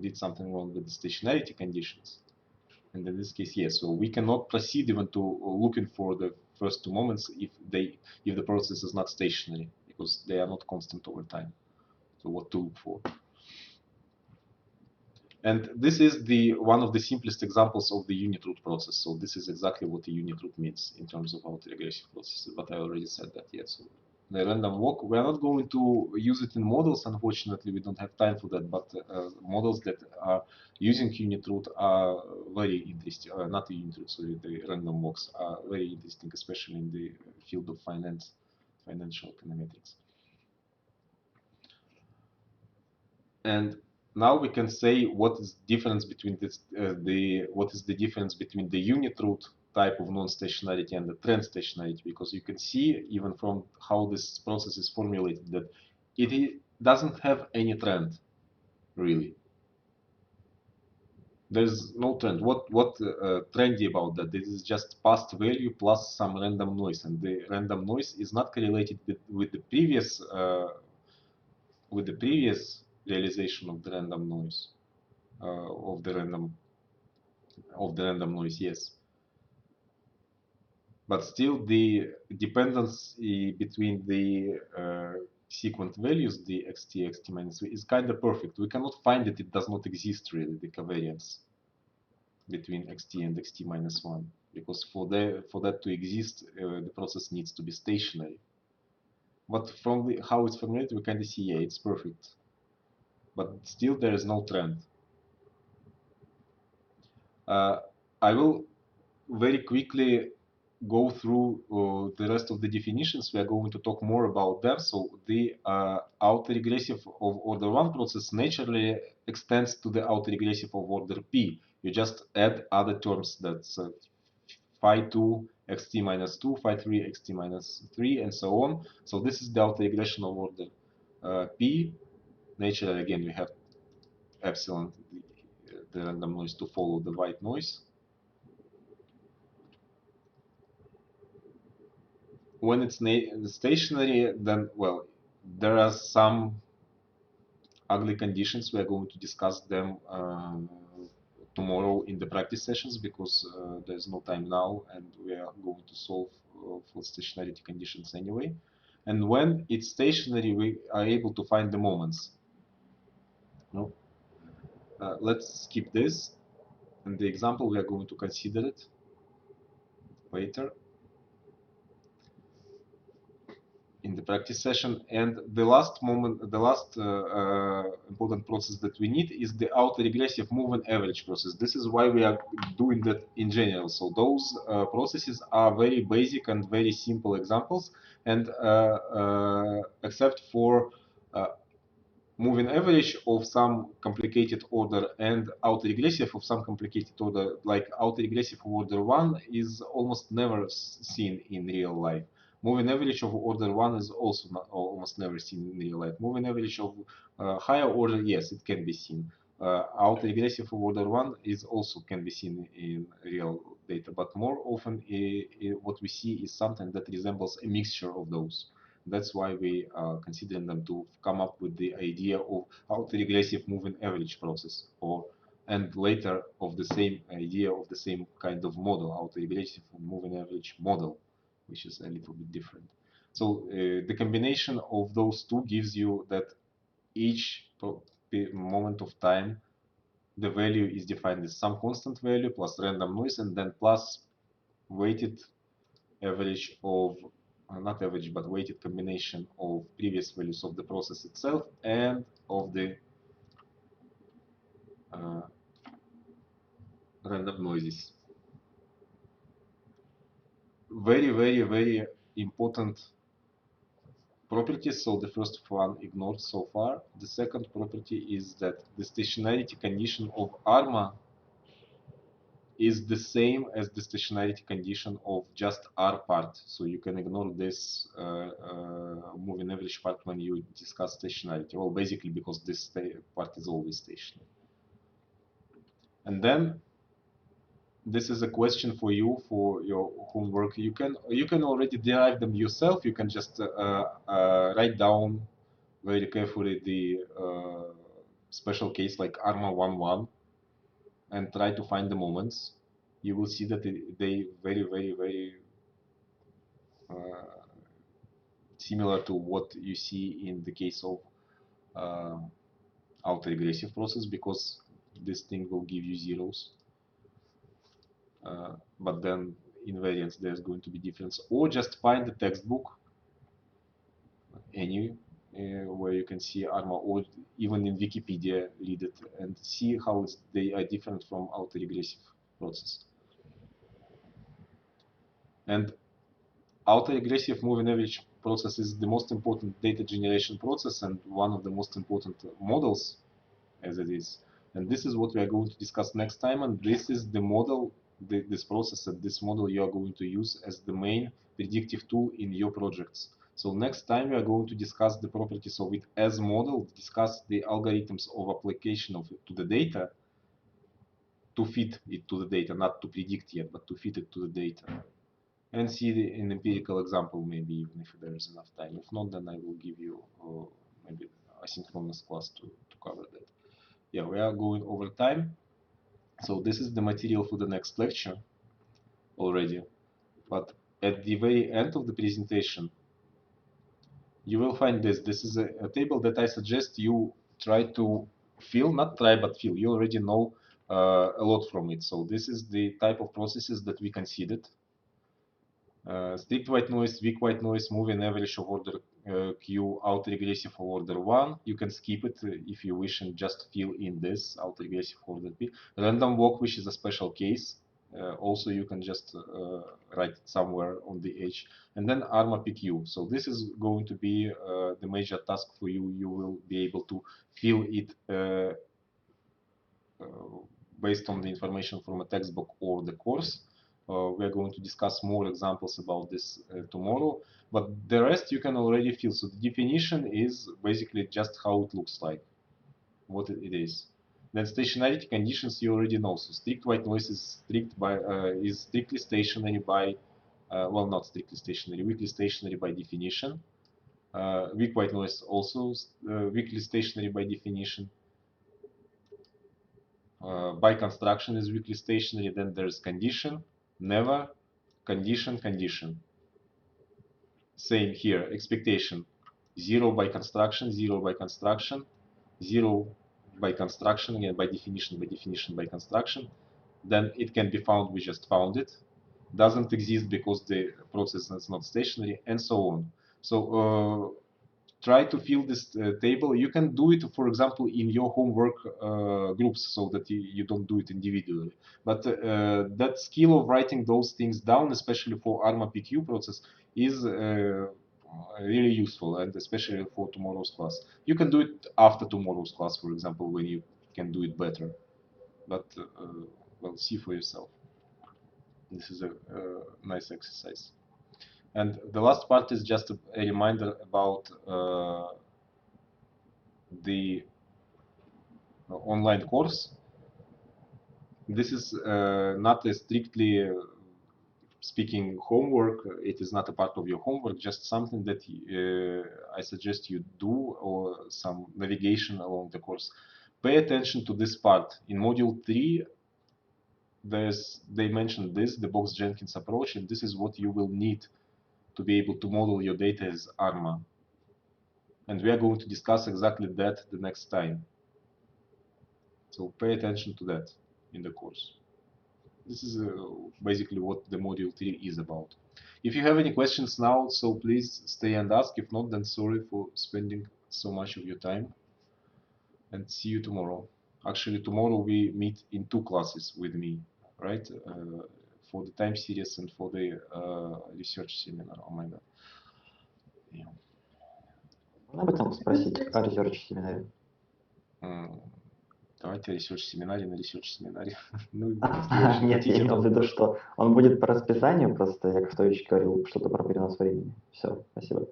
did something wrong with the stationarity conditions. And in this case, yes. So we cannot proceed even to looking for the first two moments if the process is not stationary, because they are not constant over time. So what to look for? And this is the one of the simplest examples of the unit root process. So this is exactly what the unit root means in terms of autoregressive processes. But I already said that, yes. So the random walk, we are not going to use it in models. Unfortunately, we don't have time for that. But models that are using unit root are very interesting. Not the unit root, sorry, the random walks are very interesting, especially in the field of finance, financial econometrics. And now we can say what is difference between this, what is the difference between the unit root type of non-stationarity and the trend stationarity, because you can see even from how this process is formulated that it doesn't have any trend really. There's no trend. What trendy about that? This is just past value plus some random noise, and the random noise is not correlated with the previous realization of the random noise. Of the random noise, yes. But still, the dependence between the sequent values, the xt, xt minus 3, is kind of perfect. We cannot find it; it does not exist really, the covariance between xt and xt minus 1, because for that to exist, the process needs to be stationary. But from how it's formulated, we kind of see, yeah, it's perfect. But still, there is no trend. I will very quickly go through the rest of the definitions. We are going to talk more about them. So the autoregressive of order 1 process naturally extends to the autoregressive of order p. You just add other terms, that's phi 2 xt minus 2, phi 3 xt minus 3, and so on. So this is the autoregression of order p. Naturally, again, we have epsilon, the random noise, to follow the white noise. When it's stationary, then, well, there are some ugly conditions. We are going to discuss them tomorrow in the practice sessions, because there's no time now, and we are going to solve for stationarity conditions anyway. And when it's stationary, we are able to find the moments. No? Let's skip this. And the example, we are going to consider it later in the practice session. And the last moment, the last important process that we need is the autoregressive moving average process. This is why we are doing that in general. So those processes are very basic and very simple examples, and except for moving average of some complicated order and autoregressive of some complicated order, like autoregressive order 1 is almost never seen in real life. Moving average of order 1 is also not, almost never seen in real life. Moving average of higher order, yes, it can be seen. Autoregressive of order 1 is also can be seen in real data, but more often what we see is something that resembles a mixture of those. That's why we are considering them to come up with the idea of autoregressive moving average process, and later of the same idea of the same kind of model, autoregressive moving average model, which is a little bit different. So the combination of those two gives you that each moment of time, the value is defined as some constant value plus random noise and then plus weighted average of, not average, but weighted combination of previous values of the process itself and of the random noises. Very, very, very important properties. So the first one ignored so far. The second property is that the stationarity condition of Arma is the same as the stationarity condition of just R part. So you can ignore this moving average part when you discuss stationarity. Well, basically because this part is always stationary. And then this is a question for you for your homework. You can already derive them yourself. You can just write down very carefully the special case like Arma 1.1 and try to find the moments. You will see that they very, very, very similar to what you see in the case of autoregressive process, because this thing will give you zeros. But then in variance there's going to be difference. Or just find the textbook any where you can see Arma, or even in Wikipedia read it and see how they are different from autoregressive process. And autoregressive moving average process is the most important data generation process and one of the most important models as it is. And this is what we are going to discuss next time. And this is the model, this process and this model you are going to use as the main predictive tool in your projects. So next time we are going to discuss the properties of it as model, discuss the algorithms of application of it to the data, to fit it to the data, not to predict yet, but to fit it to the data. And see an empirical example, maybe even if there is enough time. If not, then I will give you maybe asynchronous class to cover that. Yeah, we are going over time. So this is the material for the next lecture already. But at the very end of the presentation, you will find this. This is a table that I suggest you try to fill, not try, but fill. You already know a lot from it. So this is the type of processes that we considered. Strict white noise, weak white noise, moving average of order Q, autoregressive of order 1. You can skip it if you wish and just fill in this autoregressive order P. Random walk, which is a special case. Also, you can just write it somewhere on the edge. And then Arma PQ. So this is going to be the major task for you. You will be able to fill it based on the information from a textbook or the course. We are going to discuss more examples about this tomorrow, but the rest you can already feel. So the definition is basically just how it looks like, what it is. Then stationarity conditions you already know. So strict white noise is strictly stationary by, well, not strictly stationary, weakly stationary by definition. Weak white noise also weakly stationary by definition. By construction is weakly stationary. Then there's condition, never, condition, condition. Same here, expectation, 0 by construction, 0 by construction, 0 by construction, again by definition, by definition, by construction. Then it can be found, we just found it. Doesn't exist because the process is not stationary, and so on. So try to fill this table. You can do it, for example, in your homework groups, so that you don't do it individually. But that skill of writing those things down, especially for Arma PQ process, is really useful, and especially for tomorrow's class. You can do it after tomorrow's class, for example, when you can do it better. But well, see for yourself. This is a nice exercise. And the last part is just a reminder about the online course. This is not a strictly speaking homework. It is not a part of your homework, just something that I suggest you do, or some navigation along the course. Pay attention to this part. In module 3, they mentioned this, the Box-Jenkins approach, and this is what you will need to be able to model your data as Arma. And we are going to discuss exactly that the next time. So pay attention to that in the course. This is basically what the module 3 is about. If you have any questions now, so please stay and ask. If not, then sorry for spending so much of your time. And see you tomorrow. Actually, tomorrow we meet in 2 classes with me, right? For the time series and for the research seminar. Oh my god. Yeah. Можно об этом спросить о research-семинаре? Давайте research-семинаре на research-семинаре. Ну, Нет, я имел в виду, что он будет по расписанию, просто Яков Федорович говорил что-то про перенос времени. Все, спасибо.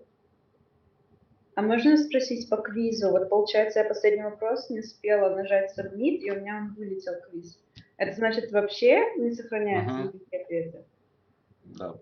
А можно спросить по квизу? Вот получается, я последний вопрос не успела нажать submit, и у меня он вылетел квиз. Это значит, вообще не сохраняются никакие ответы? Да.